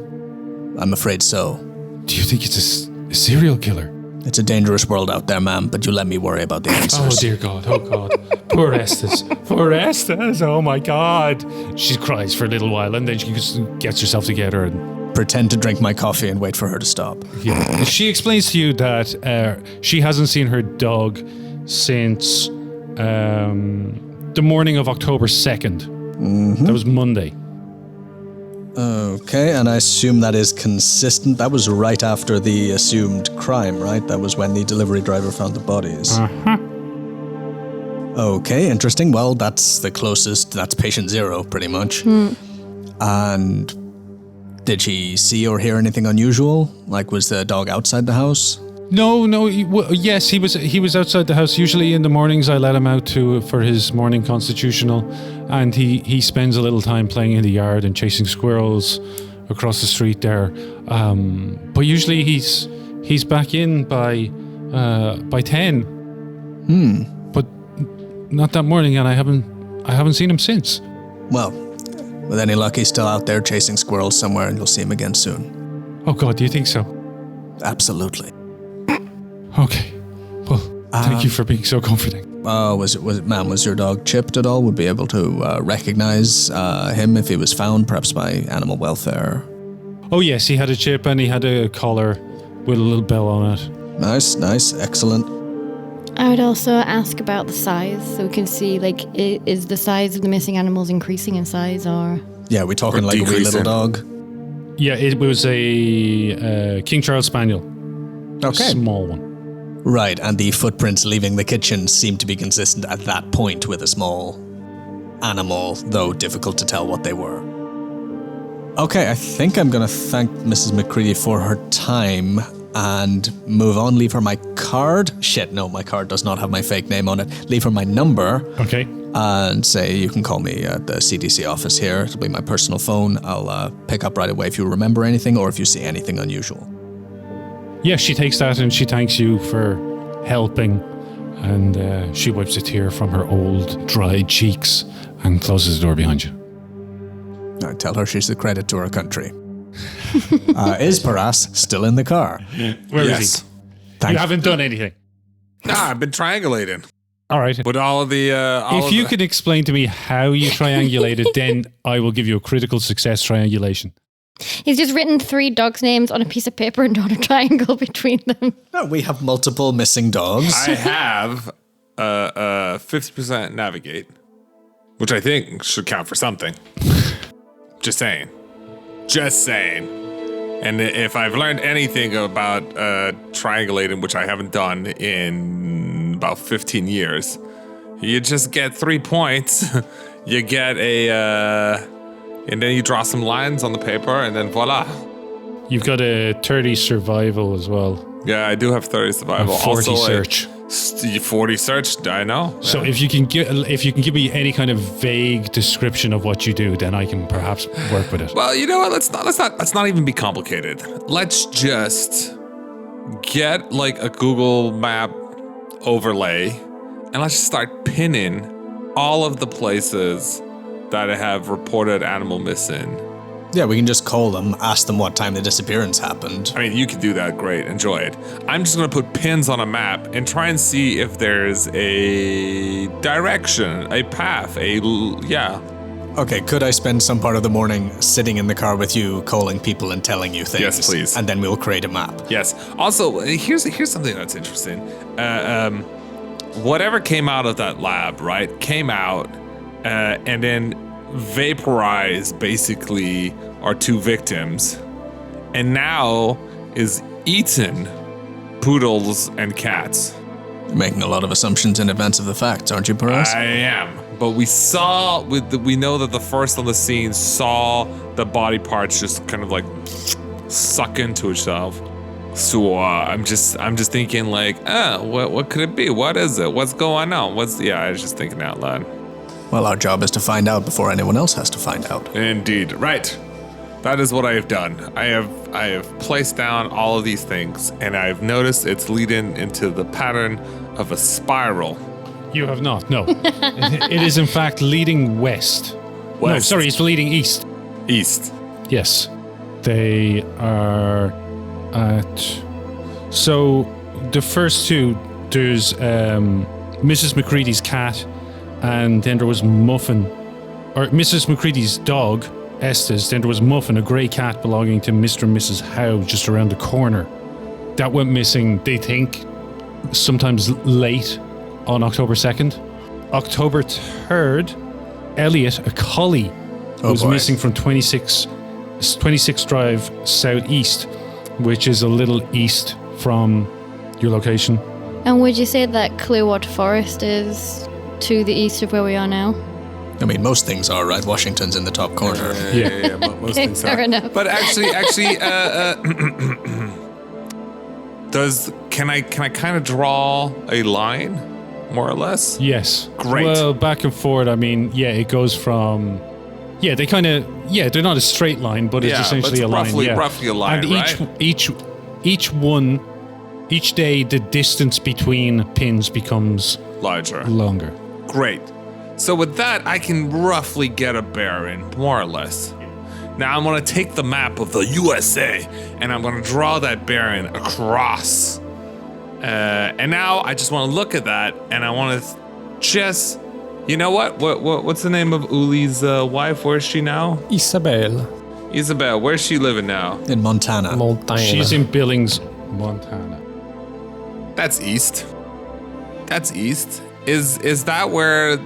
I'm afraid so. Do you think it's a serial killer? It's a dangerous world out there, ma'am, but you let me worry about the answers. Oh, dear God. Oh, God. Poor Estes. Poor Estes. Oh, my God. She cries for a little while, and then she just gets herself together and pretend to drink my coffee and wait for her to stop. Yeah. She explains to you that she hasn't seen her dog since the morning of October 2nd. Mm-hmm. That was Monday. Okay, and I assume that is consistent. That was right after the assumed crime, right? That was when the delivery driver found the bodies. Uh-huh. Okay, interesting. Well, that's the closest. That's patient zero, pretty much. And did she see or hear anything unusual? Like, was the dog outside the house? No. Yes, he was outside the house. Usually in the mornings, I let him out for his morning constitutional, and he spends a little time playing in the yard and chasing squirrels across the street there. But usually he's back in by 10. But not that morning, and I haven't seen him since. Well, with any luck, he's still out there chasing squirrels somewhere, and you'll see him again soon. Oh God, do you think so? Absolutely. Okay. Well, thank you for being so comforting. Was your dog chipped at all? Would be able to recognize him if he was found, perhaps by animal welfare? Oh yes, he had a chip and he had a collar with a little bell on it. Nice, excellent. I would also ask about the size, so we can see, like, is the size of the missing animals increasing in size, or? Yeah, we talking like a wee little dog? Yeah, it was a King Charles Spaniel. Okay. A small one. Right, and the footprints leaving the kitchen seem to be consistent at that point with a small animal, though difficult to tell what they were. Okay, I think I'm going to thank Mrs. McCready for her time and move on. Leave her my card. Shit, no, my card does not have my fake name on it. Leave her my number. Okay. And say you can call me at the CDC office here. It'll be my personal phone. I'll pick up right away if you remember anything or if you see anything unusual. Yeah, she takes that and she thanks you for helping, and she wipes a tear from her old, dried cheeks and closes the door behind you. I tell her she's a credit to her country. Is Paras still in the car? Where is he? You haven't done anything. Nah, I've been triangulating. All right. With all of the... if you can explain to me how you triangulated, then I will give you a critical success triangulation. He's just written 3 dogs' names on a piece of paper and drawn a triangle between them. No, we have multiple missing dogs. I have 50% navigate, which I think should count for something. Just saying. And if I've learned anything about triangulating, which I haven't done in about 15 years, you just get 3 points. You get and then you draw some lines on the paper, and then voila. You've got a 30 survival as well. Yeah, I do have 30 survival. A 40 also search. 40 search, I know. So if you can give me any kind of vague description of what you do, then I can perhaps work with it. Well, you know what? Let's not even be complicated. Let's just get like a Google map overlay and let's just start pinning all of the places that have reported animal missing. Yeah, we can just call them, ask them what time the disappearance happened. I mean, you can do that. Great. Enjoy it. I'm just going to put pins on a map and try and see if there's a direction, a path, yeah. Okay, could I spend some part of the morning sitting in the car with you, calling people and telling you things? Yes, please. And then we'll create a map. Yes. Also, here's something that's interesting. Whatever came out of that lab, right, came out and then vaporized basically our two victims, and now is eating poodles and cats. You're making a lot of assumptions in advance of the facts, aren't you, Perez? I am. But we know that the first on the scene saw the body parts just kind of like suck into itself. So I'm just thinking like, what could it be? What is it? What's going on? I was just thinking out loud. Well, our job is to find out before anyone else has to find out. Indeed. Right. That is what I have done. I have placed down all of these things, and I've noticed it's leading into the pattern of a spiral. You have not, no. It is in fact leading west. No, sorry, it's leading east. East. Yes. They are at... So, the first two, there's Mrs. McCready's cat, and then there was Muffin, or Mrs. McCready's dog, Estes, then there was Muffin, a grey cat belonging to Mr. and Mrs. Howe, just around the corner. That went missing, they think, sometimes late on October 2nd. October 3rd, Elliot, a collie, was missing from 26 Drive Southeast, which is a little east from your location. And would you say that Clearwater Forest is to the east of where we are now? I mean, most things are, right? Washington's in the top corner. Yeah. Most Okay, things fair are. enough. But actually, can I kind of draw a line, more or less? Yes. Great. Well, back and forward, I mean, yeah, it goes from... Yeah, they kind of... Yeah, they're not a straight line, but it's essentially a line. Roughly a line, and right? each day, the distance between pins becomes... Larger. Longer. Great. So with that, I can roughly get a bearing, more or less. Now I'm going to take the map of the USA, and I'm going to draw that bearing across. And now I just want to look at that, and I want to just... You know what? What's the name of Uli's wife? Where's she now? Isabel. Isabel, where's she living now? In Montana. She's in Billings, Montana. That's east. That's east. Is that where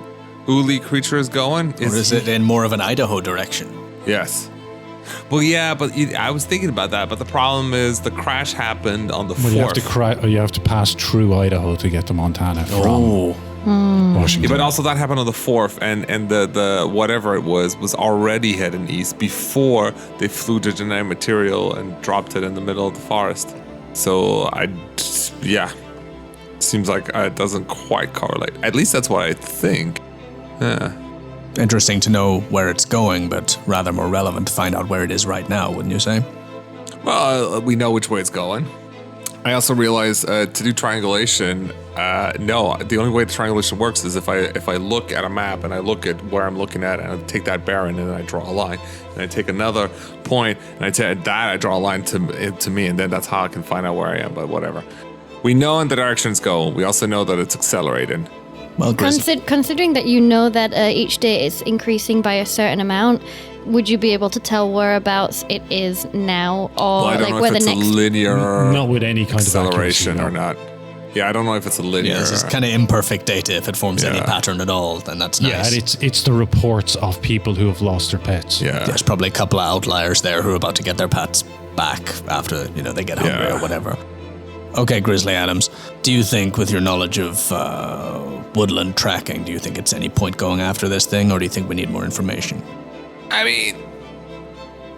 Uli creature is going? Or is it in more of an Idaho direction? Yes. Well, yeah, but I was thinking about that. But the problem is the crash happened on the 4th. You have to pass through Idaho to get to Montana from Washington. Yeah, but also that happened on the 4th, and the whatever it was already heading east before they flew the genetic material and dropped it in the middle of the forest. So seems like it doesn't quite correlate. At least that's what I think. Yeah. Interesting to know where it's going, but rather more relevant to find out where it is right now, wouldn't you say? Well, we know which way it's going. I also realize to do triangulation, no, the only way the triangulation works is if I look at a map and I look at where I'm looking at and I take that bearing and then I draw a line and I take another point and I take that I draw a line to me, and then that's how I can find out where I am. But whatever, we know in the direction it's going. We also know that it's accelerating. Well, Considering that you know that each day it's increasing by a certain amount, would you be able to tell whereabouts it is now, or I don't know where if the it's next? a linear Not with any kind of acceleration accuracy, or not. Yeah, I don't know if it's a linear. yeah, this is kind of imperfect data. If it forms any pattern at all, then that's nice. Yeah, and it's the reports of people who have lost their pets. Yeah. There's probably a couple of outliers there who are about to get their pets back after, they get hungry or whatever. Okay, Grizzly Adams, do you think with your knowledge of woodland tracking, do you think it's any point going after this thing, or do you think we need more information? I mean,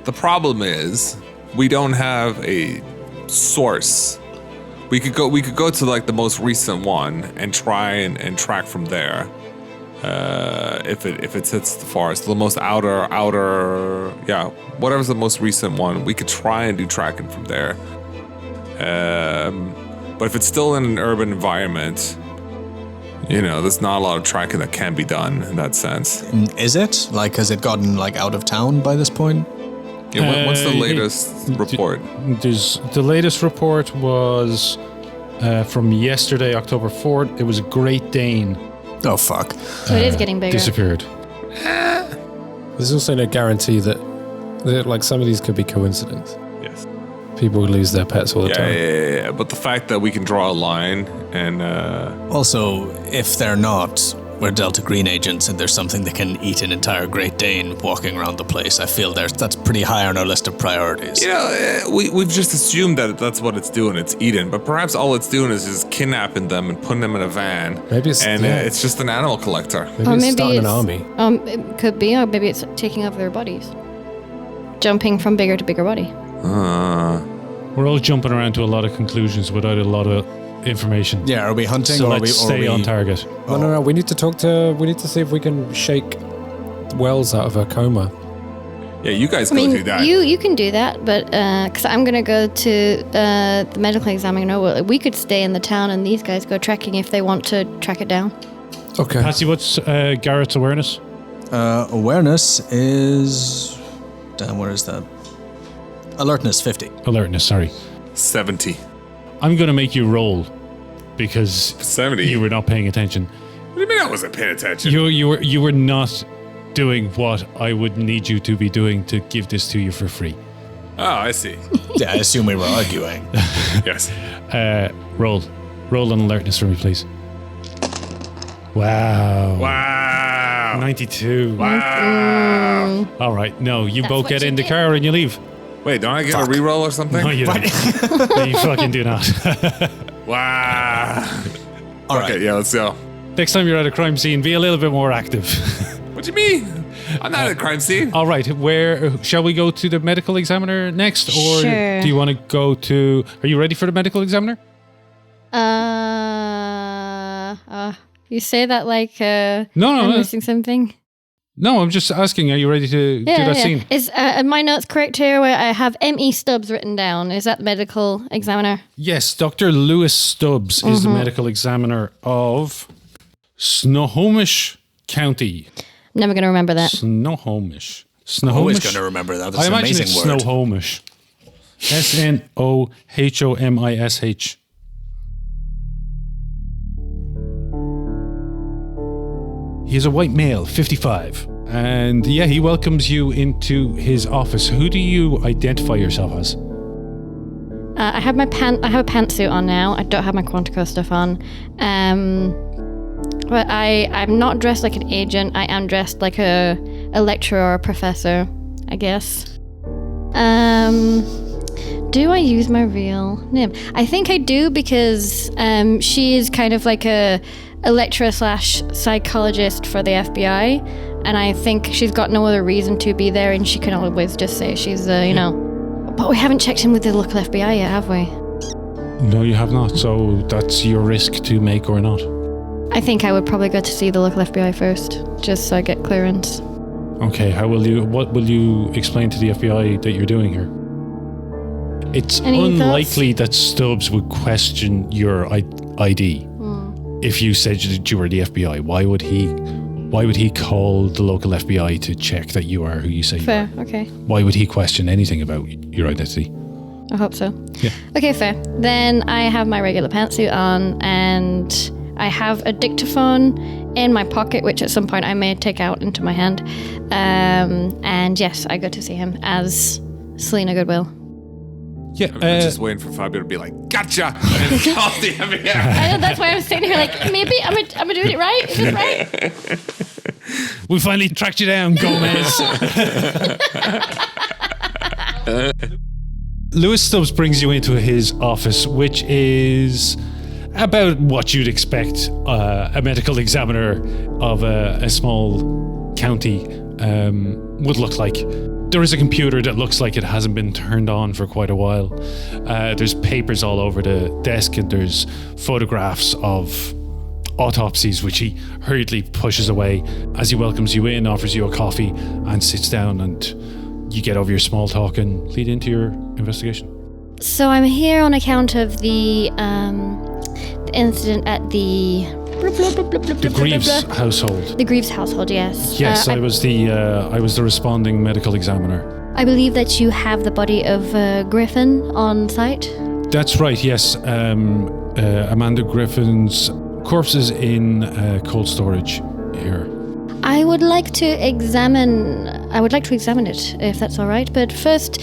the problem is we don't have a source. We could go to like the most recent one and try and track from there. If it hits the forest, the most outer, whatever's the most recent one, we could try and do tracking from there. But if it's still in an urban environment, there's not a lot of tracking that can be done in that sense. Is it? Like, has it gotten, like, out of town by this point? Yeah, what's the latest report? The latest report was from yesterday, October 4th. It was a Great Dane. Oh, fuck. So it is getting bigger. Disappeared. There's also no guarantee that like some of these could be coincidence. Yes. People lose their pets all the time. Yeah. But the fact that we can draw a line and Also, if they're not, we're Delta Green agents and there's something that can eat an entire Great Dane walking around the place, I feel that's pretty high on our list of priorities. we've just assumed that that's what it's doing. It's eating, but perhaps all it's doing is just kidnapping them and putting them in a van. Maybe it's just an animal collector. Maybe it's starting an army. It could be, or maybe it's taking over their bodies. Jumping from bigger to bigger body. We're all jumping around to a lot of conclusions without a lot of information. Yeah, are we hunting So or let's are stay we on target. No. We need to see if we can shake Wells out of her coma. Yeah, you guys I go mean, do that. you can do that, but because I'm gonna go to the medical examiner. Well, we could stay in the town, and these guys go tracking if they want to track it down. Okay. Patsy, what's Garrett's awareness? Awareness is... Damn, where is that? Alertness, 50. Alertness, sorry. 70. I'm going to make you roll because 70? you were not paying attention. What do you mean I wasn't paying attention? You were not doing what I would need you to be doing to give this to you for free. Oh, I see. Yeah, I assume we were arguing. Yes. Roll an alertness for me, please. Wow. 92. Wow. All right. No, you That's both what get you in the get. car and you leave. Wait, don't I get a reroll or something? No, you don't. No, you fucking do not. Wow. All Okay, right. yeah, let's go. Next time you're at a crime scene, be a little bit more active. What do you mean? I'm not at a crime scene. All right. Where shall we go to the medical examiner next, or Sure. do you want to go to? Are you ready for the medical examiner? You say that like I'm No. missing something. No, I'm just asking. Are you ready to do that scene? Is my notes correct here? Where I have M.E. Stubbs written down. Is that the medical examiner? Yes, Dr. Lewis Stubbs is the medical examiner of Snohomish County. Never going to remember that. Snohomish. Always going to remember that. That's I an imagine amazing it's word. Snohomish. Snohomish. He is a white male, 55. And yeah, he welcomes you into his office. Who do you identify yourself as? I have a pantsuit on now. I don't have my Quantico stuff on. But I'm not dressed like an agent. I am dressed like a lecturer or a professor, I guess. Do I use my real name? I think I do because she is kind of like a lecturer / psychologist for the FBI, and I think she's got no other reason to be there, and she can always just say she's, But we haven't checked in with the local FBI yet, have we? No, you have not. So that's your risk to make or not. I think I would probably go to see the local FBI first, just so I get clearance. Okay, what will you explain to the FBI that you're doing here? It's Any unlikely that Stubbs would question your ID if you said that you were the FBI. Why would he call the local FBI to check that you are who you say Fair, you are? okay. Why would he question anything about your identity? I hope so. Yeah. Okay, fair. Then I have my regular pantsuit on, and I have a dictaphone in my pocket, which at some point I may take out into my hand. And yes, I go to see him as Selena Goodwill. Yeah. I'm just waiting for Fabio to be like, gotcha! And call the FBI. I know, that's why I'm sitting here like, maybe I'm doing it right? Is this right? We finally tracked you down, Gomez. Lewis Stubbs brings you into his office, which is about what you'd expect a medical examiner of a small county would look like. There is a computer that looks like it hasn't been turned on for quite a while. There's papers all over the desk, and there's photographs of autopsies, which he hurriedly pushes away as he welcomes you in, offers you a coffee, and sits down, and you get over your small talk and lead into your investigation. So I'm here on account of the incident at the The Grieves household. The Grieves household, yes. Yes, I was the responding medical examiner. I believe that you have the body of Griffin on site. That's right, yes. Amanda Griffin's corpse is in cold storage here. I would like to examine it, if that's all right. But first,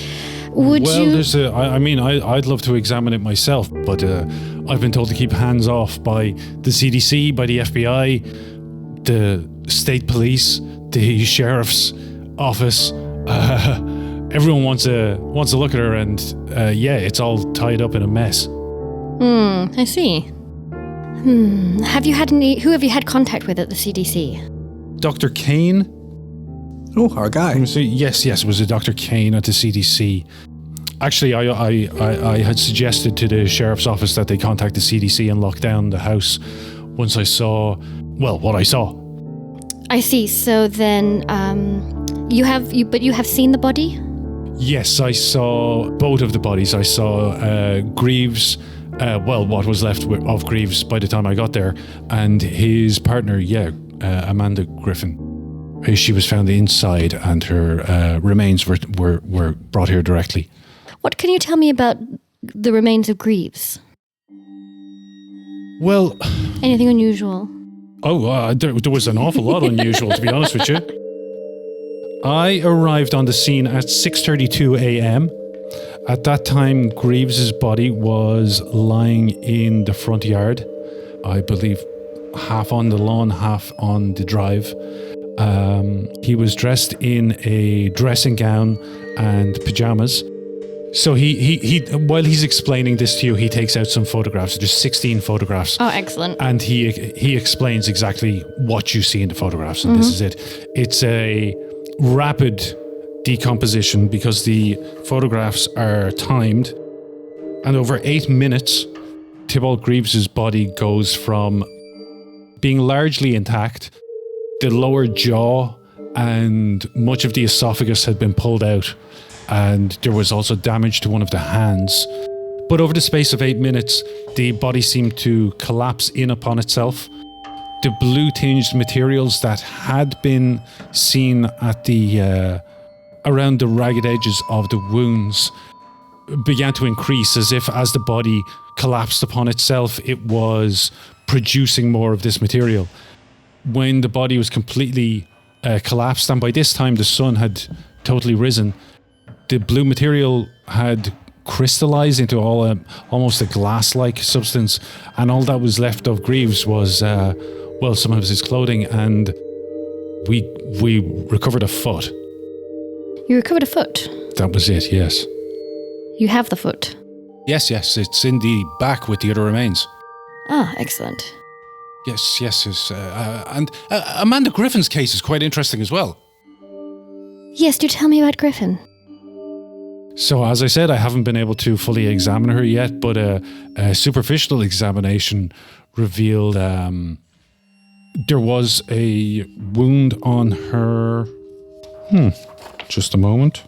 I'd love to examine it myself, but I've been told to keep hands off by the CDC, by the FBI, the state police, the sheriff's office. Everyone wants to look at her, and it's all tied up in a mess. I see. Who have you had contact with at the CDC? Dr. Kane? Oh, our guy. Yes, it was a Dr. Kane at the CDC. Actually, I had suggested to the sheriff's office that they contact the CDC and lock down the house once I saw, what I saw. I see. So then, you have seen the body? Yes, I saw both of the bodies. I saw Grieves, what was left of Grieves by the time I got there, and his partner, Amanda Griffin. She was found inside, and her remains were brought here directly. What can you tell me about the remains of Grieves? Well... Anything unusual? There was an awful lot unusual, to be honest with you. I arrived on the scene at 6:32 a.m. At that time, Greaves' body was lying in the front yard. I believe half on the lawn, half on the drive. He was dressed in a dressing gown and pajamas. So he while he's explaining this to you, he takes out some photographs. There's 16 photographs. Oh, excellent. And he explains exactly what you see in the photographs, and this is it. It's a rapid decomposition because the photographs are timed, and over 8 minutes, Tibalt Grieves' body goes from being largely intact. The lower jaw and much of the esophagus had been pulled out, and there was also damage to one of the hands. But over the space of 8 minutes, the body seemed to collapse in upon itself. The blue-tinged materials that had been seen at the around the ragged edges of the wounds began to increase, as the body collapsed upon itself, it was producing more of this material. When the body was completely collapsed, and by this time the sun had totally risen, the blue material had crystallized into almost a glass-like substance, and all that was left of Grieves was some of his clothing, and we recovered a foot. You recovered a foot? That was it, yes. You have the foot? Yes, it's in the back with the other remains. Ah, excellent. Yes, and Amanda Griffin's case is quite interesting as well. Yes, do tell me about Griffin. So, as I said, I haven't been able to fully examine her yet, but a superficial examination revealed there was a wound on her... Just a moment.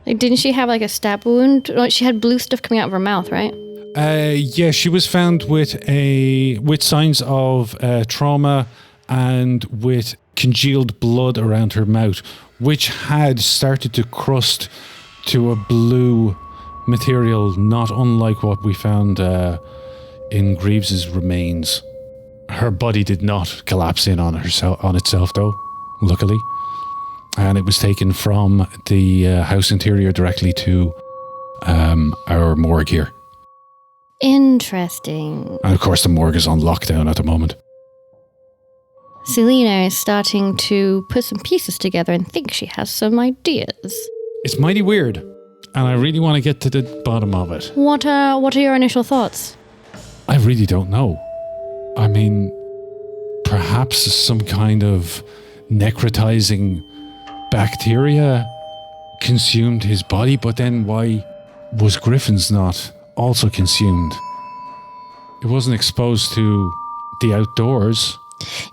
Didn't she have a stab wound? She had blue stuff coming out of her mouth, right? Yeah, she was found with signs of trauma and with congealed blood around her mouth, which had started to crust to a blue material, not unlike what we found in Greaves' remains. Her body did not collapse in on itself, though, luckily. And it was taken from the house interior directly to our morgue here. Interesting. And of course the morgue is on lockdown at the moment. Selena is starting to put some pieces together and think she has some ideas. It's mighty weird, and I really want to get to the bottom of it. What are your initial thoughts? I really don't know. I mean, perhaps some kind of necrotizing bacteria consumed his body, but then why was Griffin's not also consumed? It wasn't exposed to the outdoors.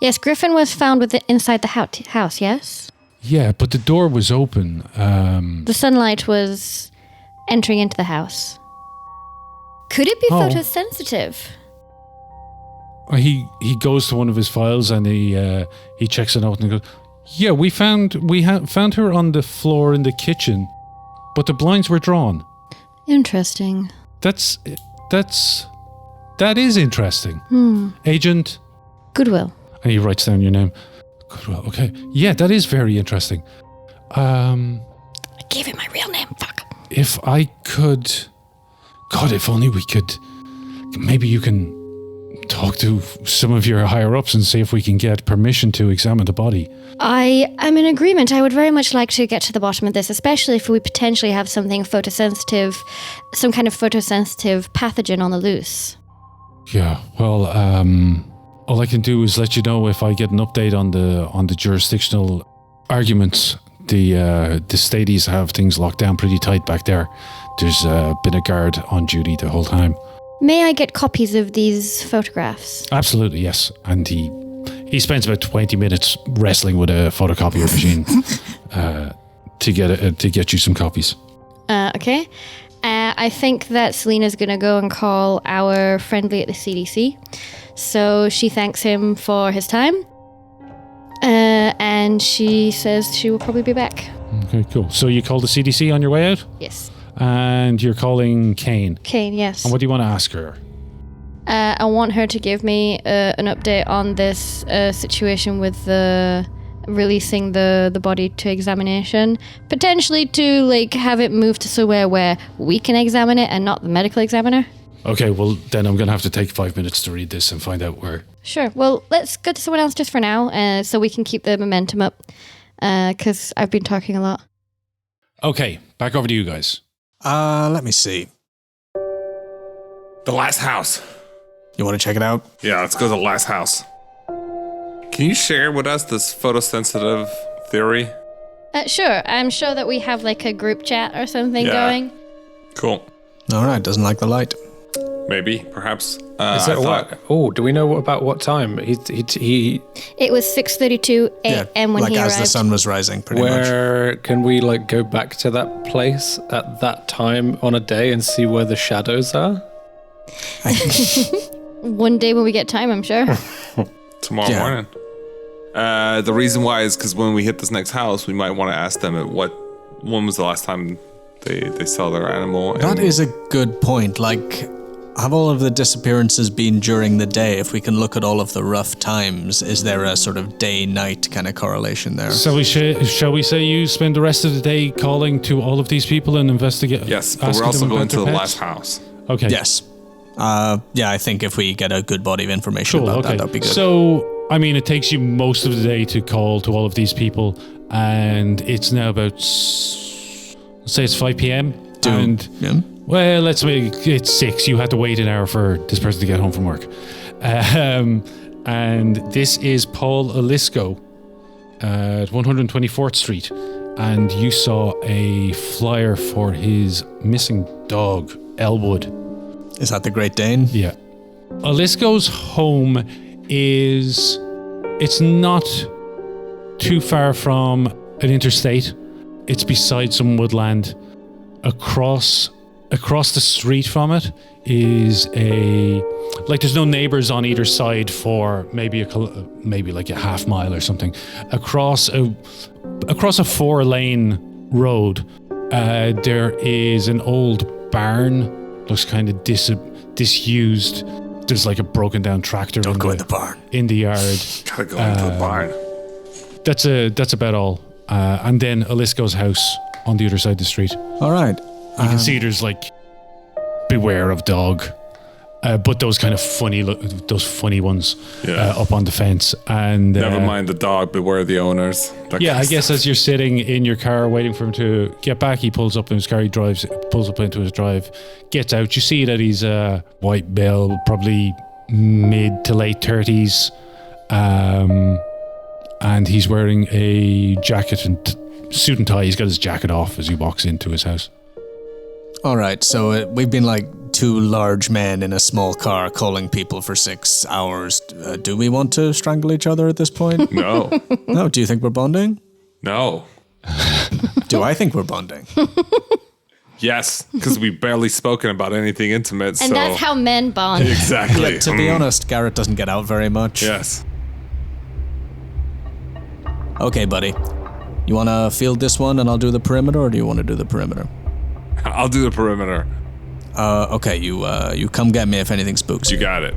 Yes, Griffin was found inside the house, yes? Yeah, but the door was open. The sunlight was entering into the house. Could it be photosensitive? He goes to one of his files and he checks it out and he goes, "Yeah, we found her on the floor in the kitchen, but the blinds were drawn." Interesting. That is interesting. Agent Goodwill. And he writes down your name. Goodwill. Okay. Yeah, that is very interesting. I gave him my real name. Fuck. If I could, God, if only we could. Maybe you can talk to some of your higher ups and see if we can get permission to examine the body. I am in agreement. I would very much like to get to the bottom of this, especially if we potentially have something photosensitive, some kind of photosensitive pathogen on the loose. Yeah. Well, all I can do is let you know if I get an update on the jurisdictional arguments. The stadies have things locked down pretty tight back there. There's been a guard on duty the whole time. May I get copies of these photographs? Absolutely, yes. And he spends about 20 minutes wrestling with a photocopier machine to get you some copies. Okay. I think that Selena's going to go and call our friendly at the CDC. So she thanks him for his time. And she says she will probably be back. Okay, cool. So you call the CDC on your way out? Yes. And you're calling Kane. Kane, yes. And what do you want to ask her? I want her to give me an update on this situation with releasing the body to examination. Potentially to have it moved to somewhere where we can examine it and not the medical examiner. Okay, well then I'm going to have to take 5 minutes to read this and find out where. Sure. Well, let's go to someone else just for now so we can keep the momentum up. Because I've been talking a lot. Okay, back over to you guys. Let me see. The last house. You want to check it out? Yeah, let's go to the last house. Can you share with us this photosensitive theory? Sure. I'm sure that we have a group chat or something going. Cool. All right, doesn't like the light. Maybe, perhaps. Is that what? Oh, do we know about what time? He It was 6:32 a.m. when he as arrived. the sun was rising, pretty much. Where can we go back to that place at that time on a day and see where the shadows are? One day when we get time, I'm sure. Tomorrow morning. The reason why is because when we hit this next house, we might want to ask them when was the last time they saw their animal. That is a good point. Have all of the disappearances been during the day? If we can look at all of the rough times, is there a sort of day-night kind of correlation there? So shall we say you spend the rest of the day calling to all of these people and investigate? Yes, but we're also going to the last house. Okay. Yes. I think if we get a good body of information about that'd be good. So, it takes you most of the day to call to all of these people, and it's now about, let's say it's 5 p.m. Well, let's make it 6. You had to wait an hour for this person to get home from work. And this is Paul Alisco at 124th Street. And you saw a flyer for his missing dog, Elwood. Is that the Great Dane? Yeah. Alisco's home it's not too far from an interstate. It's beside some woodland. Across the street from it is there's no neighbors on either side for maybe a half mile or something. Across a 4-lane road, there is an old barn. Looks kind of disused. There's a broken down tractor. Don't go in the barn. In the yard. Gotta go into the barn. That's about all. And then Alisco's house on the other side of the street. All right. You can see there's beware of dog, but those kind of funny ones up on the fence. And never mind the dog, beware the owners. I guess as you're sitting in your car waiting for him to get back, he pulls up in his car. Pulls up into his drive, gets out. You see that he's a white male, probably mid to late 30s, and he's wearing a jacket and suit and tie. He's got his jacket off as he walks into his house. All right, so we've been two large men in a small car calling people for 6 hours. Do we want to strangle each other at this point? No. No, do you think we're bonding? No. Do I think we're bonding? Yes, because we've barely spoken about anything intimate. And that's how men bond. Exactly. Yeah, to be honest, Garrett doesn't get out very much. Yes. Okay, buddy. You want to field this one and I'll do the perimeter, or do you want to do the perimeter? I'll do the perimeter. Okay, you come get me if anything spooks You got it.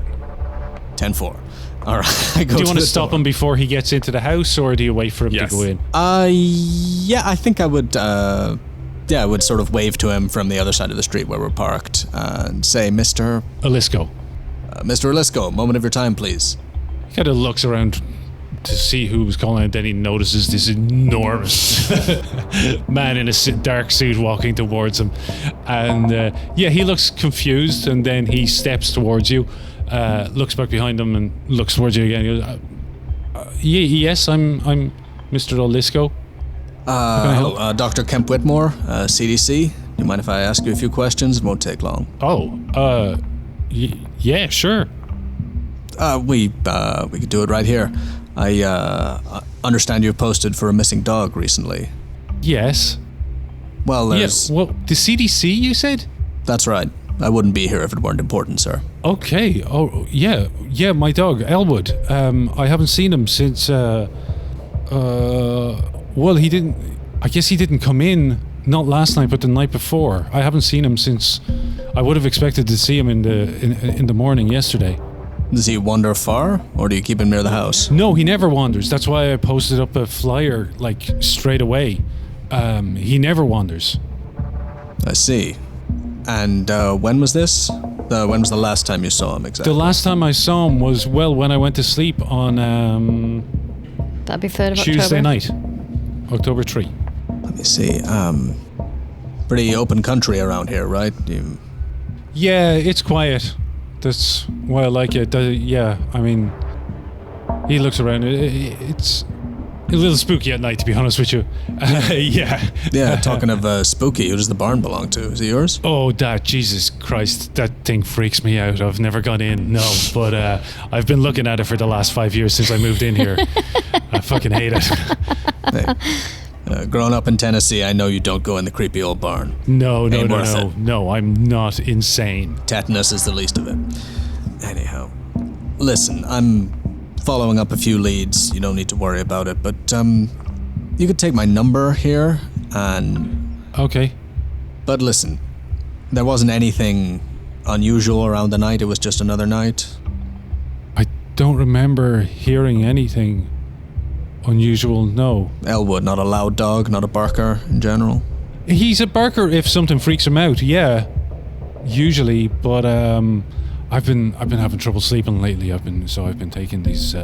10-4. All right, I go Do you want to the stop door. him before he gets into the house, or do you wait for him Yes. to go in? Yeah, I think I would, I would sort of wave to him from the other side of the street where we're parked and say, Mr. Alisco. Mr. Alisco, moment of your time, please. He kind of looks around to see who was calling, and then he notices this enormous man in a dark suit walking towards him. And he looks confused, and then he steps towards you, looks back behind him, and looks towards you again. He goes, yes, I'm Mr. Alisco. Hello, Dr. Kemp Whitmore, CDC. Do you mind if I ask you a few questions? It won't take long. Oh, yeah, sure. We could do it right here. I understand you've posted for a missing dog recently. Yes. Well, there's... Yeah, well, the CDC, you said? That's right. I wouldn't be here if it weren't important, sir. Okay. Oh, yeah, my dog, Elwood. I haven't seen him since, well, he didn't, I guess he didn't come in, not last night, but the night before. I haven't seen him since, I would have expected to see him in the morning yesterday. Does he wander far, or do you keep him near the house? No, he never wanders. That's why I posted up a flyer, like, straight away. He never wanders. I see. And when was this? When was the last time you saw him exactly? The last time I saw him was, well, when I went to sleep on That'd be 3rd of Tuesday October. night, October 3. Let me see. Pretty open country around here, right? Yeah, it's quiet. That's why I like it. Yeah, I mean, he looks around. It's a little spooky at night, to be honest with you. Yeah. Yeah, talking of spooky, who does the barn belong to? Is it yours? Oh, Jesus Christ, that thing freaks me out. I've never gone in, no, but I've been looking at it for the last 5 years since I moved in here. I fucking hate it. Hey, growing up in Tennessee, I know you don't go in the creepy old barn. No, Ain't worth it. no, I'm not insane. Tetanus is the least of it. Anyhow, listen, I'm following up a few leads. You don't need to worry about it, but you could take my number here, and... Okay. But listen, there wasn't anything unusual around the night. It was just another night. I don't remember hearing anything unusual, no. Elwood, not a loud dog, not a barker in general. He's a barker if something freaks him out, yeah. Usually, but I've been having trouble sleeping lately. I've been taking these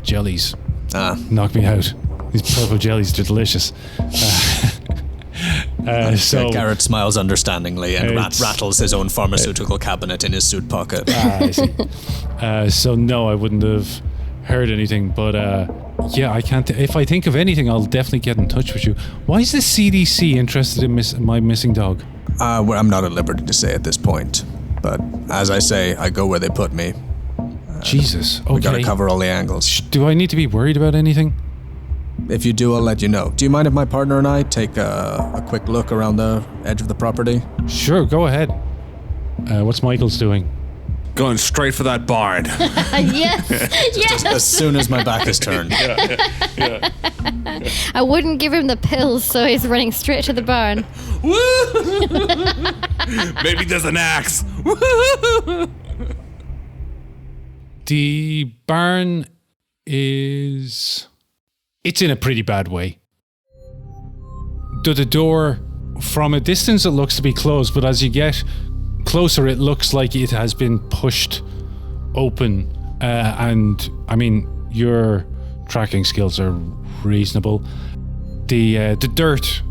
jellies. Knock me out. These purple jellies, they're delicious. So Garrett smiles understandingly and rattles his own pharmaceutical cabinet in his suit pocket. I see. So no, I wouldn't have heard anything, but yeah, I can't. If I think of anything, I'll definitely get in touch with you. Why is the CDC interested in my missing dog? Well, I'm not at liberty to say at this point, but as I say, I go where they put me. Jesus. Okay. We gotta cover all the angles. Do I need to be worried about anything? If you do, I'll let you know. Do you mind if my partner and I take a quick look around the edge of the property? Sure, go ahead. What's Michael's doing? Going straight for that barn. Yes, yes. As soon as my back is turned. I wouldn't give him the pills, so he's running straight to the barn. Maybe there's an axe. The barn is... It's in a pretty bad way. The door, from a distance, it looks to be closed, but as you get closer, it looks like it has been pushed open. And, I mean, your tracking skills are reasonable. The dirt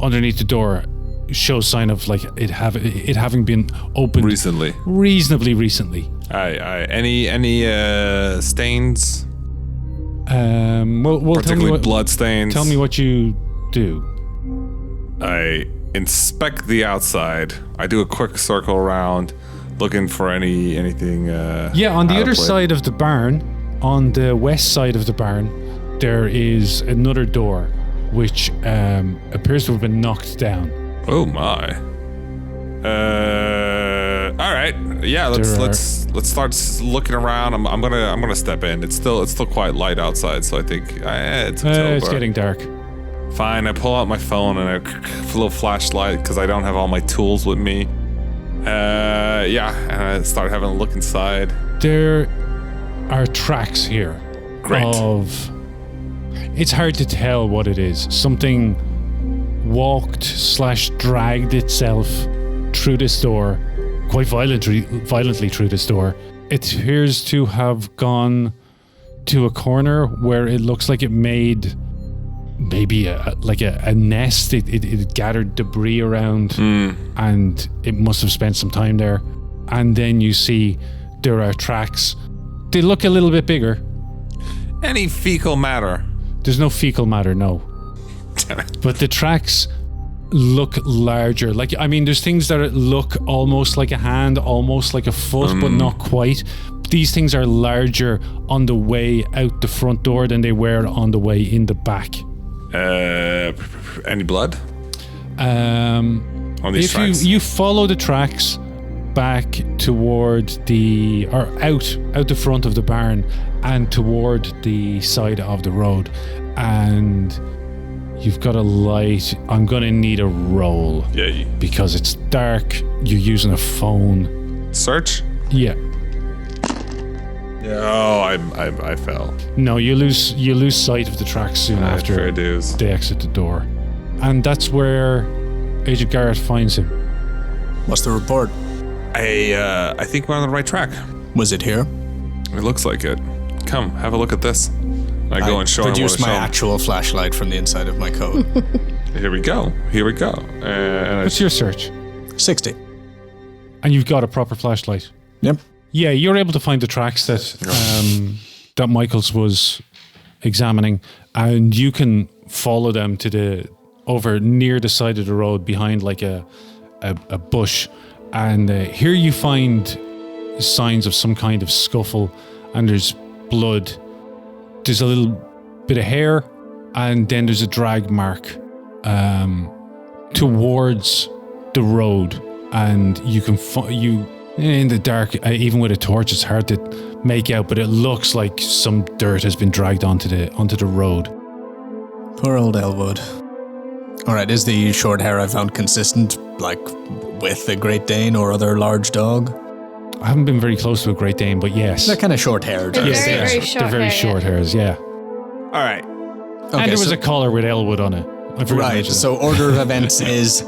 underneath the door shows sign of like it having been opened Recently. reasonably recently. Any stains? Well, tell me Particularly what, blood stains. tell me what you do. I inspect the outside. I do a quick circle around, looking for anything. Yeah, on the out of other place. side of the barn, on the west side of the barn, there is another door, which appears to have been knocked down. Oh my! All right. Yeah, let's start looking around. I'm gonna step in. It's still quite light outside, so I think it's October. It's getting dark. Fine. I pull out my phone and a little flashlight because I don't have all my tools with me. Yeah, and I start having a look inside. There are tracks here. Great. It's hard to tell what it is. Something walked/dragged itself through this door, quite violently through this door. It appears to have gone to a corner where it looks like it made maybe a nest. It gathered debris around, and it must have spent some time there. And then you see there are tracks. They look a little bit bigger. Any fecal matter? There's no fecal matter, no. But the tracks look larger. There's things that look almost like a hand, almost like a foot, but not quite. These things are larger on the way out the front door than they were on the way in the back. Any blood? On these tracks? If you follow the tracks back toward out the front of the barn and toward the side of the road, and you've got a light. I'm gonna need a roll. Yeah. Because it's dark. You're using a phone. Search? Yeah. Oh, I fell. No, you lose sight of the tracks soon after fair dues. they exit the door, and that's where Agent Garrett finds him. What's the report? I think we're on the right track. Was it here? It looks like it. Come, have a look at this. I go and show him what produce I my show him. actual flashlight from the inside of my coat. Here we go. And What's your search? 60. And you've got a proper flashlight. Yep. Yeah, you're able to find the tracks that that Michaels was examining, and you can follow them to over near the side of the road behind like a bush, and here you find signs of some kind of scuffle, and there's blood. There's a little bit of hair, and then there's a drag mark towards the road, and you can in the dark, even with a torch, it's hard to make out, but it looks like some dirt has been dragged onto the road. Poor old Elwood. All right, is the short hair I found consistent, with a Great Dane or other large dog? I haven't been very close to a Great Dane, but yes. They're kind of short haired. They're Yes, very, they are. very short They're very hair, short yeah. hairs, yeah. all right. And there was a collar with Elwood on it. I forgot to Right, mention so order of events is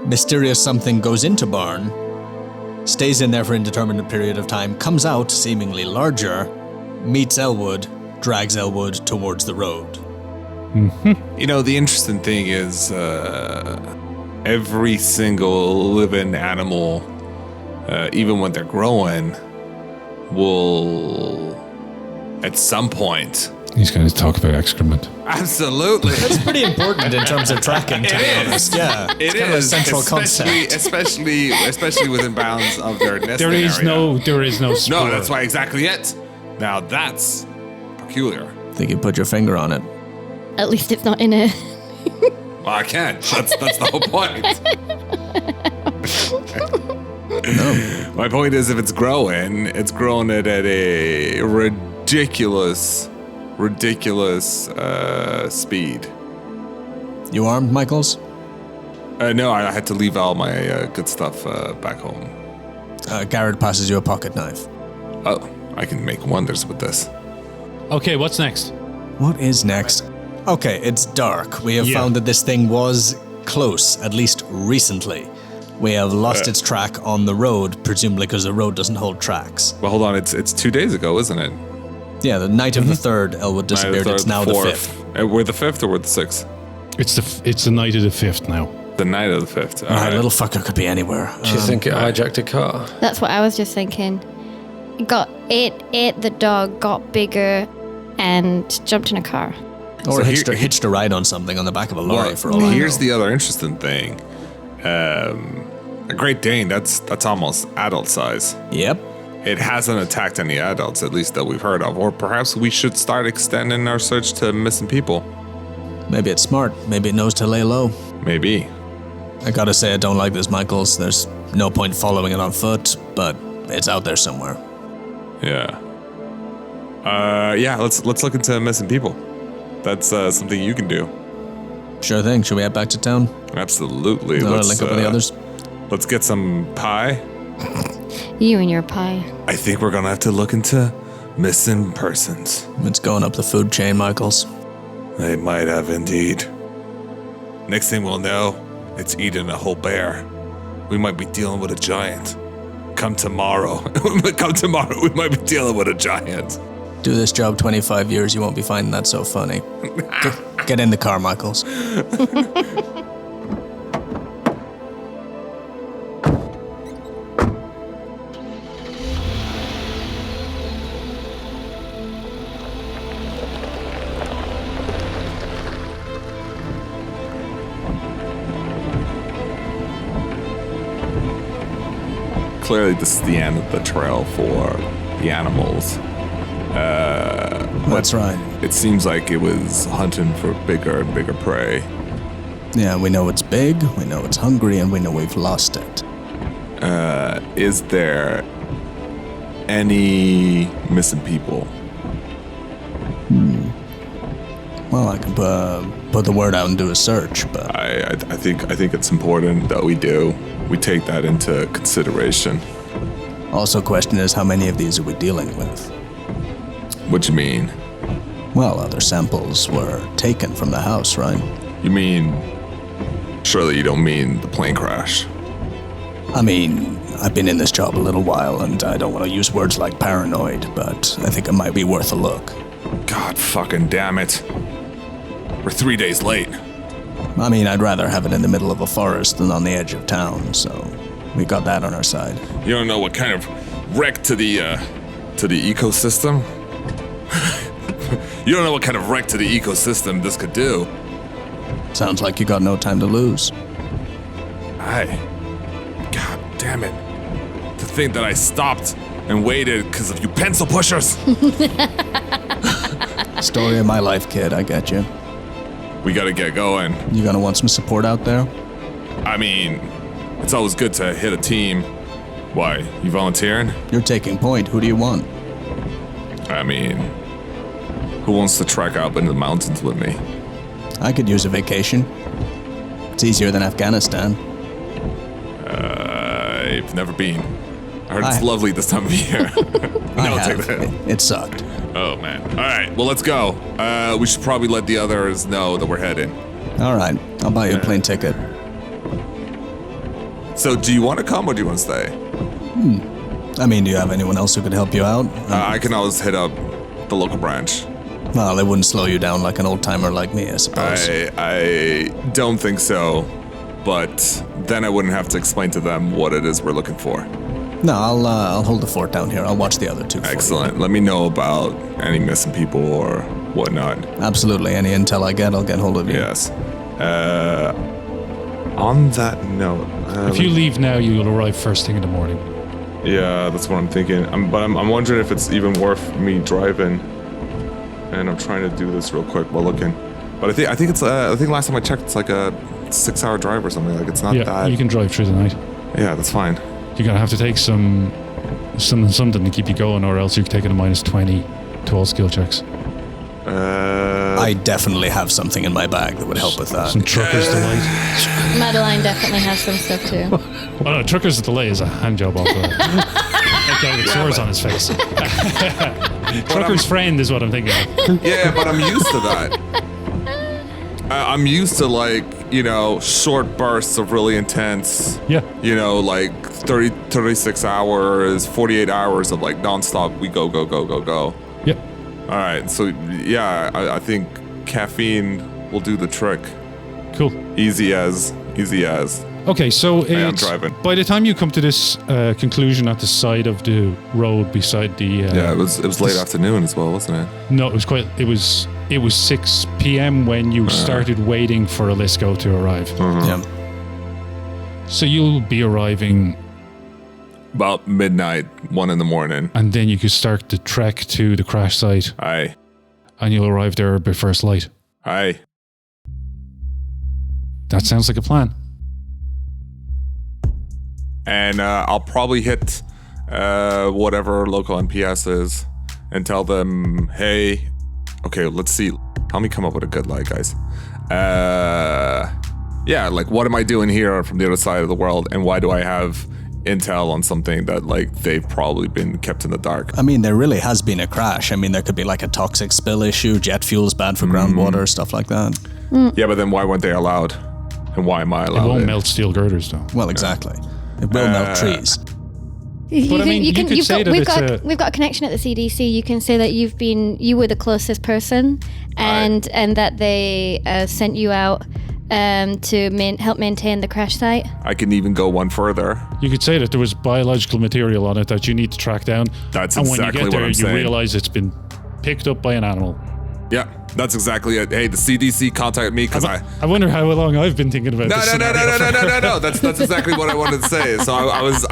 mysterious something goes into barn, stays in there for an indeterminate period of time, comes out seemingly larger, meets Elwood, drags Elwood towards the road. You know, the interesting thing is every single living animal, even when they're growing, will at some point... He's going to talk about excrement. Absolutely. That's pretty important in terms of tracking, to be honest. Yeah, It kind of a is, central concept. especially within bounds of their nesting There is no spoor. No, that's why exactly it. Now that's peculiar. I think you put your finger on it. At least it's not in a. Well, I can't. That's the whole point. No. My point is, if it's growing it at a ridiculous speed. You armed, Michaels? No, I had to leave all my good stuff back home. Garrett passes you a pocket knife. Oh, I can make wonders with this. Okay, what's next? What is next? Okay, it's dark. We have found that this thing was close, at least recently. We have lost its track on the road, presumably because the road doesn't hold tracks. Well, hold on. It's 2 days ago, isn't it? Yeah, the night of the 3rd, Elwood disappeared. It's now the 5th. We're the 5th or we're the 6th? It's the night of the 5th now. The night of the 5th. All right, little fucker could be anywhere. Do you think it hijacked a car? That's what I was just thinking. Ate the dog, got bigger, and jumped in a car. Or So hitched a ride on something on the back of a lorry for all I here's know. the other interesting thing. A Great Dane, that's almost adult size. Yep. It hasn't attacked any adults, at least that we've heard of. Or perhaps we should start extending our search to missing people. Maybe it's smart. Maybe it knows to lay low. Maybe. I gotta say I don't like this, Michaels. There's no point following it on foot, but it's out there somewhere. Yeah. Yeah, let's look into missing people. That's something you can do. Sure thing. Should we head back to town? Absolutely. Let's link up with the others. Let's get some pie. You and your pie. I think we're gonna have to look into missing persons. It's going up the food chain, Michaels. They might have indeed. Next thing we'll know, it's eating a whole bear. We might be dealing with a giant. Come tomorrow. We might be dealing with a giant. Do this job 25 years, you won't be finding that so funny. Get in the car, Michaels. Clearly, this is the end of the trail for the animals. That's right. It seems like it was hunting for bigger and bigger prey. Yeah, we know it's big, we know it's hungry, and we know we've lost it. Is there any missing people? Well, I can put the word out and do a search, but I think it's important that we do. We take that into consideration. also question is how many of these are we dealing with? What you mean? Well, other samples were taken from the house, right? You mean... Surely you don't mean the plane crash. I mean, I've been in this job a little while, and I don't want to use words like paranoid, but I think it might be worth a look. God fucking damn it. We're 3 days late. I mean, I'd rather have it in the middle of a forest than on the edge of town, so we got that on our side. You don't know what kind of wreck to the ecosystem? You don't know what kind of wreck to the ecosystem this could do. Sounds like you got no time to lose. Aye. God damn it. To think that I stopped and waited because of you pencil pushers. Story of my life, kid, I get you. We gotta get going. You gonna want some support out there? I mean, it's always good to hit a team. Why, you volunteering? You're taking point. Who do you want? I mean, who wants to trek up into the mountains with me? I could use a vacation. It's easier than Afghanistan. I've never been. I heard it's I- lovely this time of year. I No, have. take that. It sucked. Oh, man. All right, well, let's go. We should probably let the others know that we're heading. All right, I'll buy you a plane ticket. So, do you want to come or do you want to stay? I mean, do you have anyone else who could help you out? I can always hit up the local branch. Well, they wouldn't slow you down like an old timer like me, I suppose. I don't think so, but then I wouldn't have to explain to them what it is we're looking for. No, I'll hold the fort down here. I'll watch the other two. Excellent. Let me know about any missing people or whatnot. For you. Absolutely. Any intel I get, I'll get hold of you. Yes. On that note, If you leave now, you'll arrive first thing in the morning. yeah, that's what I'm thinking. I'm wondering if it's even worth me driving. And I'm trying to do this real quick while looking. But I think last time I checked, it's like a 6-hour drive or something. Like it's not Yeah, that. you can drive through the night. Yeah, that's fine. You're gonna have to take something to keep you going, or else you're taking a -20 to all skill checks. I definitely have something in my bag that would help with that. Some trucker's delight. Madeline definitely has some stuff too. Oh no, trucker's delay is a hand job off that. That guy with sores on his face. Trucker's friend is what I'm thinking of. Yeah, but I'm used to that. I'm used to short bursts of really intense. Yeah. Like 36 hours, 48 hours of like nonstop. We go. Yep. All right. So yeah, I think caffeine will do the trick. Cool. Easy as. Okay, so I am it's, driving. by the time you come to this conclusion at the side of the road beside the Yeah, it was late afternoon as well, wasn't it? no, it was 6 p.m. when you started waiting for Alisco to arrive. Yeah. So you'll be arriving, About midnight, 1 a.m. and then you could start the trek to the crash site, Aye. and you'll arrive there by first light. Aye. That sounds like a plan. And I'll probably hit whatever local NPS is and tell them, hey, okay, let's see. Help me come up with a good lie, guys. Yeah, like, what am I doing here from the other side of the world, and why do I have intel on something that, like, they've probably been kept in the dark? I mean, there really has been a crash. I mean, there could be like a toxic spill issue, jet fuel's bad for groundwater, stuff like that. Yeah, but then why weren't they allowed? And why am I allowed? It won't melt steel girders, though. Well, exactly. It will melt trees. But I mean, you could say that we've got a connection at the CDC. You can say that you were the closest person, and that they sent you out to help maintain the crash site. I can even go one further. You could say that there was biological material on it that you need to track down. That's and exactly when you get what there, I'm you saying. realize it's been picked up by an animal. Yeah, that's exactly it. Hey, the CDC contacted me because I wonder how long I've been thinking about this. No. That's exactly what I wanted to say. So I was,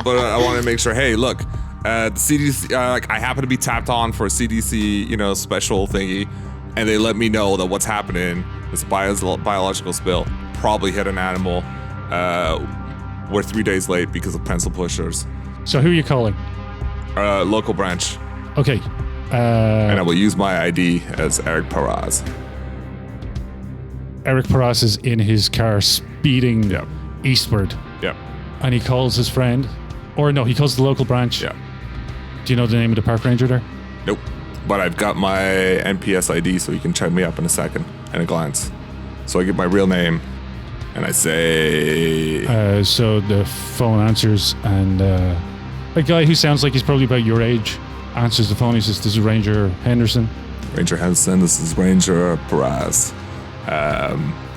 but I wanted to make sure. Hey, look, the CDC. Like, I happen to be tapped on for a CDC, special thingy, and they let me know that what's happening is a biological spill. Probably hit an animal. We're 3 days late because of pencil pushers. So who are you calling? Local branch. Okay. And I will use my ID as Eric Paraz. Eric Paras is in his car speeding eastward. Yep. And he calls his friend. Or no, he calls the local branch. Yeah. Do you know the name of the park ranger there? Nope. But I've got my NPS ID, so you can check me up in a second, in a glance. So I give my real name, and I say... So the phone answers, and a guy who sounds like he's probably about your age answers the phone. He says, "This is Ranger Henderson." Ranger Henderson, this is Ranger Paraz.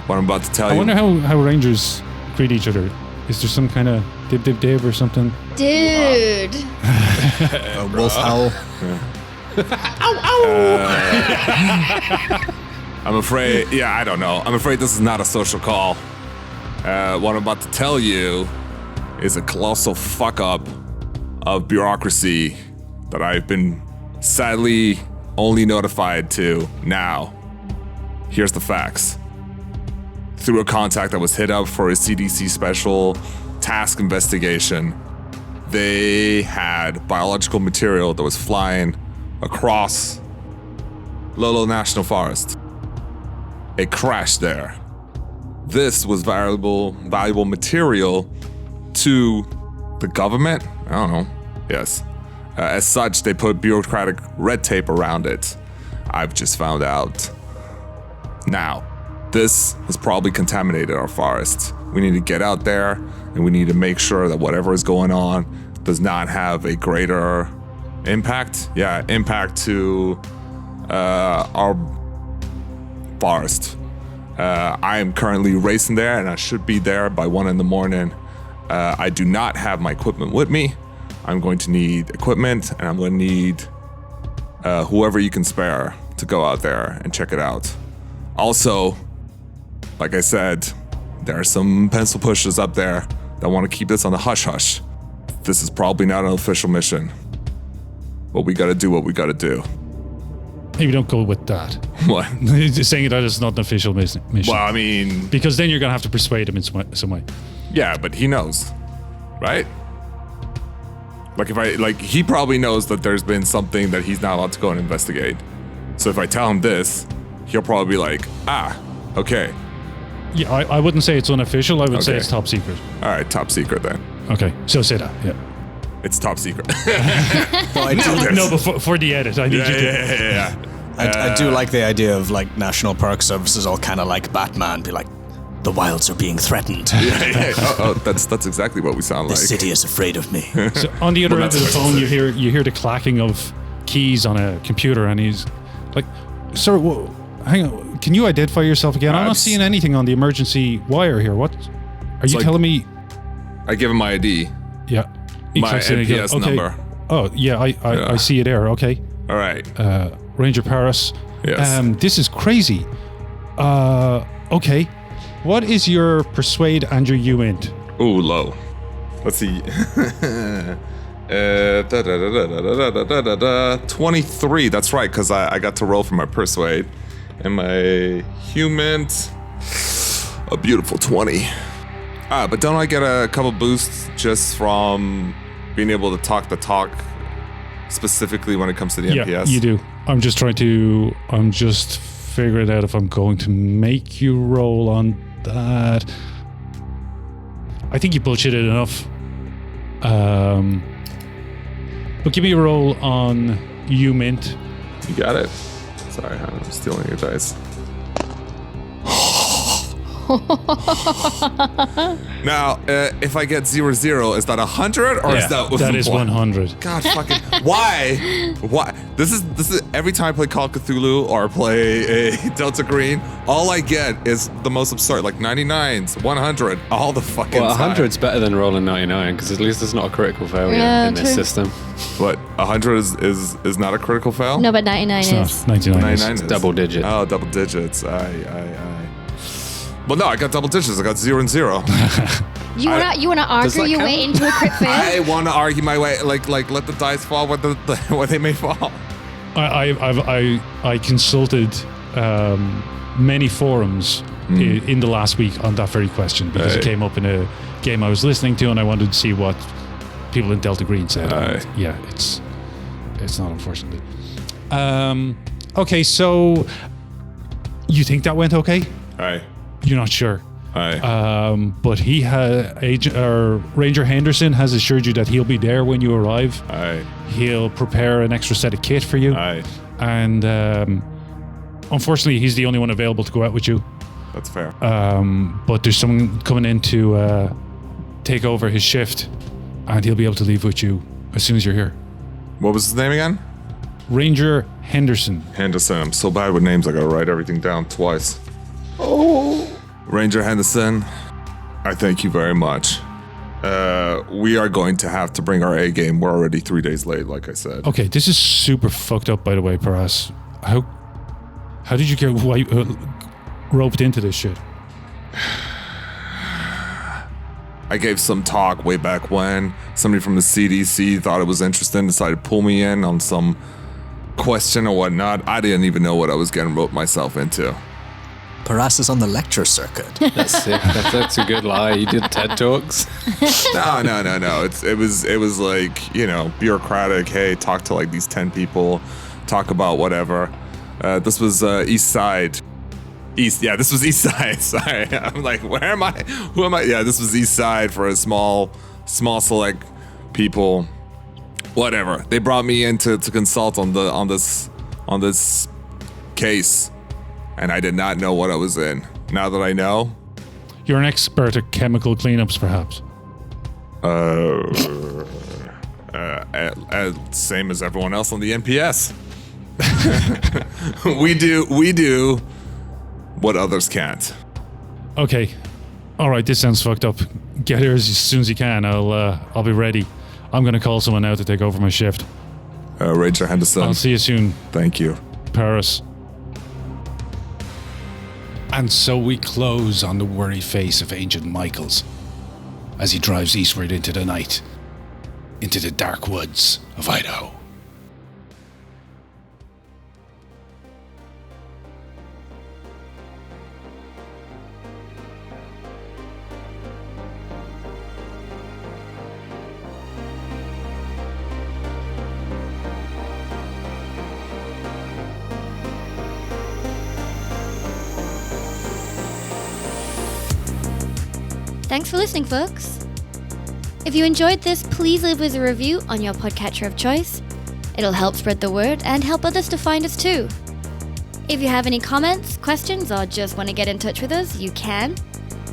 What I'm about to tell you... I wonder how rangers greet each other. Is there some kind of dib or something? Dude. A wolf howl. I'm afraid... Yeah, I don't know. I'm afraid this is not a social call. What I'm about to tell you is a colossal fuck-up of bureaucracy that I've been sadly only notified to now. Here's the facts. Through a contact that was hit up for a CDC special task investigation, they had biological material that was flying across Lolo National Forest. It crashed there. This was valuable material to the government? I don't know. Yes. As such, they put bureaucratic red tape around it. I've just found out. Now, this has probably contaminated our forests. We need to get out there, and we need to make sure that whatever is going on does not have a greater impact. Yeah, impact to our forest. I am currently racing there, and I should be there by 1 a.m. I do not have my equipment with me. I'm going to need equipment, and I'm going to need whoever you can spare to go out there and check it out. Also, like I said, there are some pencil pushers up there that want to keep this on the hush-hush. This is probably not an official mission, but we gotta do what we gotta do. Maybe don't go with that. What? Saying that it's not an official mission. Well, I mean... Because then you're going to have to persuade him in some way. Yeah, but he knows, right? He probably knows that there's been something that he's not allowed to go and investigate. So if I tell him this, he'll probably be like, okay. Yeah, I wouldn't say it's unofficial. I would say it's top secret. All right, top secret then. Okay, so say that, yeah. It's top secret. No, but for the edit, I need you to... Yeah. I do like the idea of, like, National Park Services all kind of like Batman, be like, the wilds are being threatened. Yeah. Oh, that's exactly what we sound like. The city is afraid of me. So on the other end of the phone, you hear the clacking of keys on a computer, and he's like, "Sir, hang on. Can you identify yourself again? I'm not seeing anything on the emergency wire here. What? Are you telling me?" I give him my ID. Yeah. My NPS number. Oh, yeah, I see you there. Okay. All right. Ranger Paris. Yes. This is crazy. Okay. What is your persuade and your UINT? Ooh, low. Let's see. 23. That's right, because I got to roll for my persuade. And my human, a beautiful 20. But don't I get a couple boosts just from being able to talk the talk, specifically when it comes to the Yeah, NPS? you do. I'm just figuring out if I'm going to make you roll on that. I think you bullshitted enough. But give me a roll on you, Mint. You got it. Sorry, I'm stealing your dice. Now, if I get 0-0, is that 100 or is that? That is 100. God fucking why? Why? This is every time I play Call of Cthulhu or play a Delta Green, all I get is the most absurd, like 99s, 100, all the fucking Well, time. 100's better than rolling 99 because at least it's not a critical failure in this true. system. But 100 is not a critical fail? No, but 99 It's is. not 99. 99 is Double digit. Oh, double digits. Well, no, I got double digits. I got 0 and 0. You wanna argue that your count? way into a crit fail? I want to argue my way, like let the dice fall where where they may fall. I consulted many forums in the last week on that very question because it came up in a game I was listening to, and I wanted to see what people in Delta Green said. And yeah, it's not, unfortunately. Okay, so you think that went okay? Aye. You're not sure. Aye. But Ranger Henderson has assured you that he'll be there when you arrive. Aye. He'll prepare an extra set of kit for you. Aye. And unfortunately, he's the only one available to go out with you. That's fair. But there's someone coming in to take over his shift, and he'll be able to leave with you as soon as you're here. What was his name again? Ranger Henderson. Henderson. I'm so bad with names. I gotta write everything down twice. Oh. Ranger Henderson, I thank you very much. We are going to have to bring our A game. We're already 3 days late, like I said. Okay, this is super fucked up, by the way, Paras. How did you get roped into this shit? I gave some talk way back when. Somebody from the CDC thought it was interesting, decided to pull me in on some question or whatnot. I didn't even know what I was getting roped myself into. Paras is on the lecture circuit. That's it. That's a good lie. You did TED Talks. No. It was like, bureaucratic. Hey, talk to like these 10 people, talk about whatever. This was East Side. This was East Side. Sorry, I'm like, where am I? Who am I? Yeah, this was East Side for a small select people. Whatever. They brought me in to consult on this case, and I did not know what I was in. Now that I know, You're an expert at chemical cleanups, perhaps. Same as everyone else on the NPS. we do what others can't. Okay. All right, this sounds fucked up. Get here as soon as you can. I'll be ready. I'm going to call someone now to take over my shift. Ranger Henderson. I'll see you soon, Thank you. Paris. And so we close on the worried face of Agent Michaels as he drives eastward into the night, into the dark woods of Idaho. Thanks for listening, folks. If you enjoyed this, please leave us a review on your podcatcher of choice. It'll help spread the word and help others to find us too. If you have any comments, questions, or just want to get in touch with us, you can.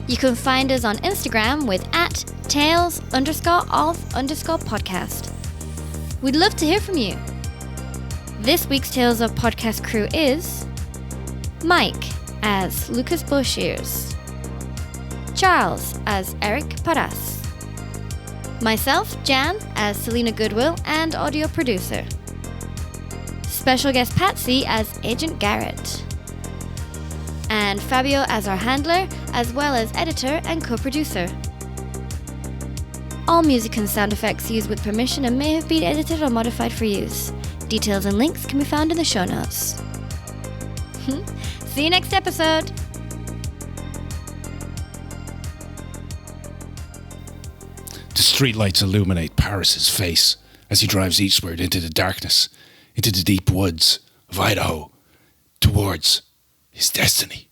You can find us on Instagram with @tales_of_podcast. We'd love to hear from you. This week's Tales of Podcast crew is Mike as Lucas Boshiers, Charles as Eric Paras, myself, Jan, as Selena Goodwill and audio producer, special guest Patsy as Agent Garrett, and Fabio as our handler, as well as editor and co-producer. All music and sound effects used with permission and may have been edited or modified for use. Details and links can be found in the show notes. See you next episode! streetlights illuminate Paris's face as he drives eastward into the darkness, into the deep woods of Idaho, towards his destiny.